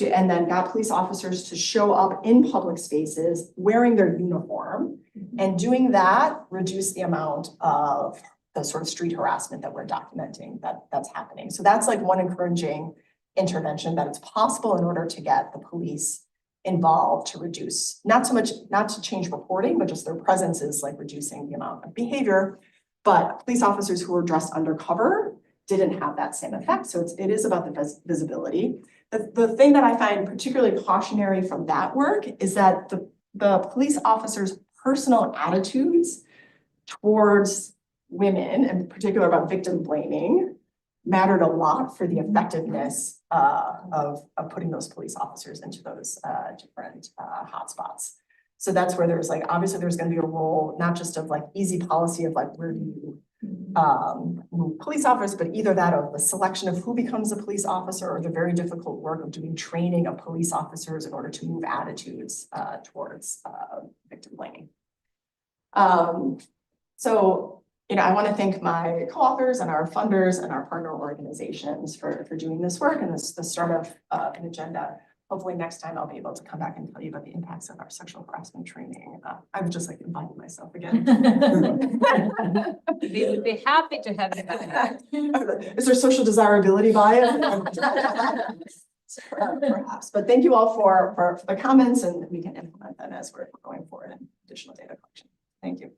and then got police officers to show up in public spaces wearing their uniform, and doing that reduced the amount of the sort of street harassment that we're documenting that's happening. So that's like one encouraging intervention, that it's possible in order to get the police involved to reduce, not to change reporting, but just their presence is like reducing the amount of behavior. But police officers who were dressed undercover didn't have that same effect. So it is about the visibility. The thing that I find particularly cautionary from that work is that the police officers' personal attitudes towards women, in particular about victim blaming, mattered a lot for the effectiveness of putting those police officers into those different hotspots. So that's where there's like, obviously there's going to be a role, not just of like easy policy of like, where do you move police officers, but either that of the selection of who becomes a police officer, or the very difficult work of doing training of police officers in order to move attitudes towards victim blaming. So, I want to thank my co-authors and our funders and our partner organizations for doing this work and the start of an agenda. Hopefully next time I'll be able to come back and tell you about the impacts of our sexual harassment training. I would just like inviting myself again. We would be happy to have you back. Is there social desirability bias? Perhaps, but thank you all for the comments, and we can implement that as we're going forward in additional data collection. Thank you.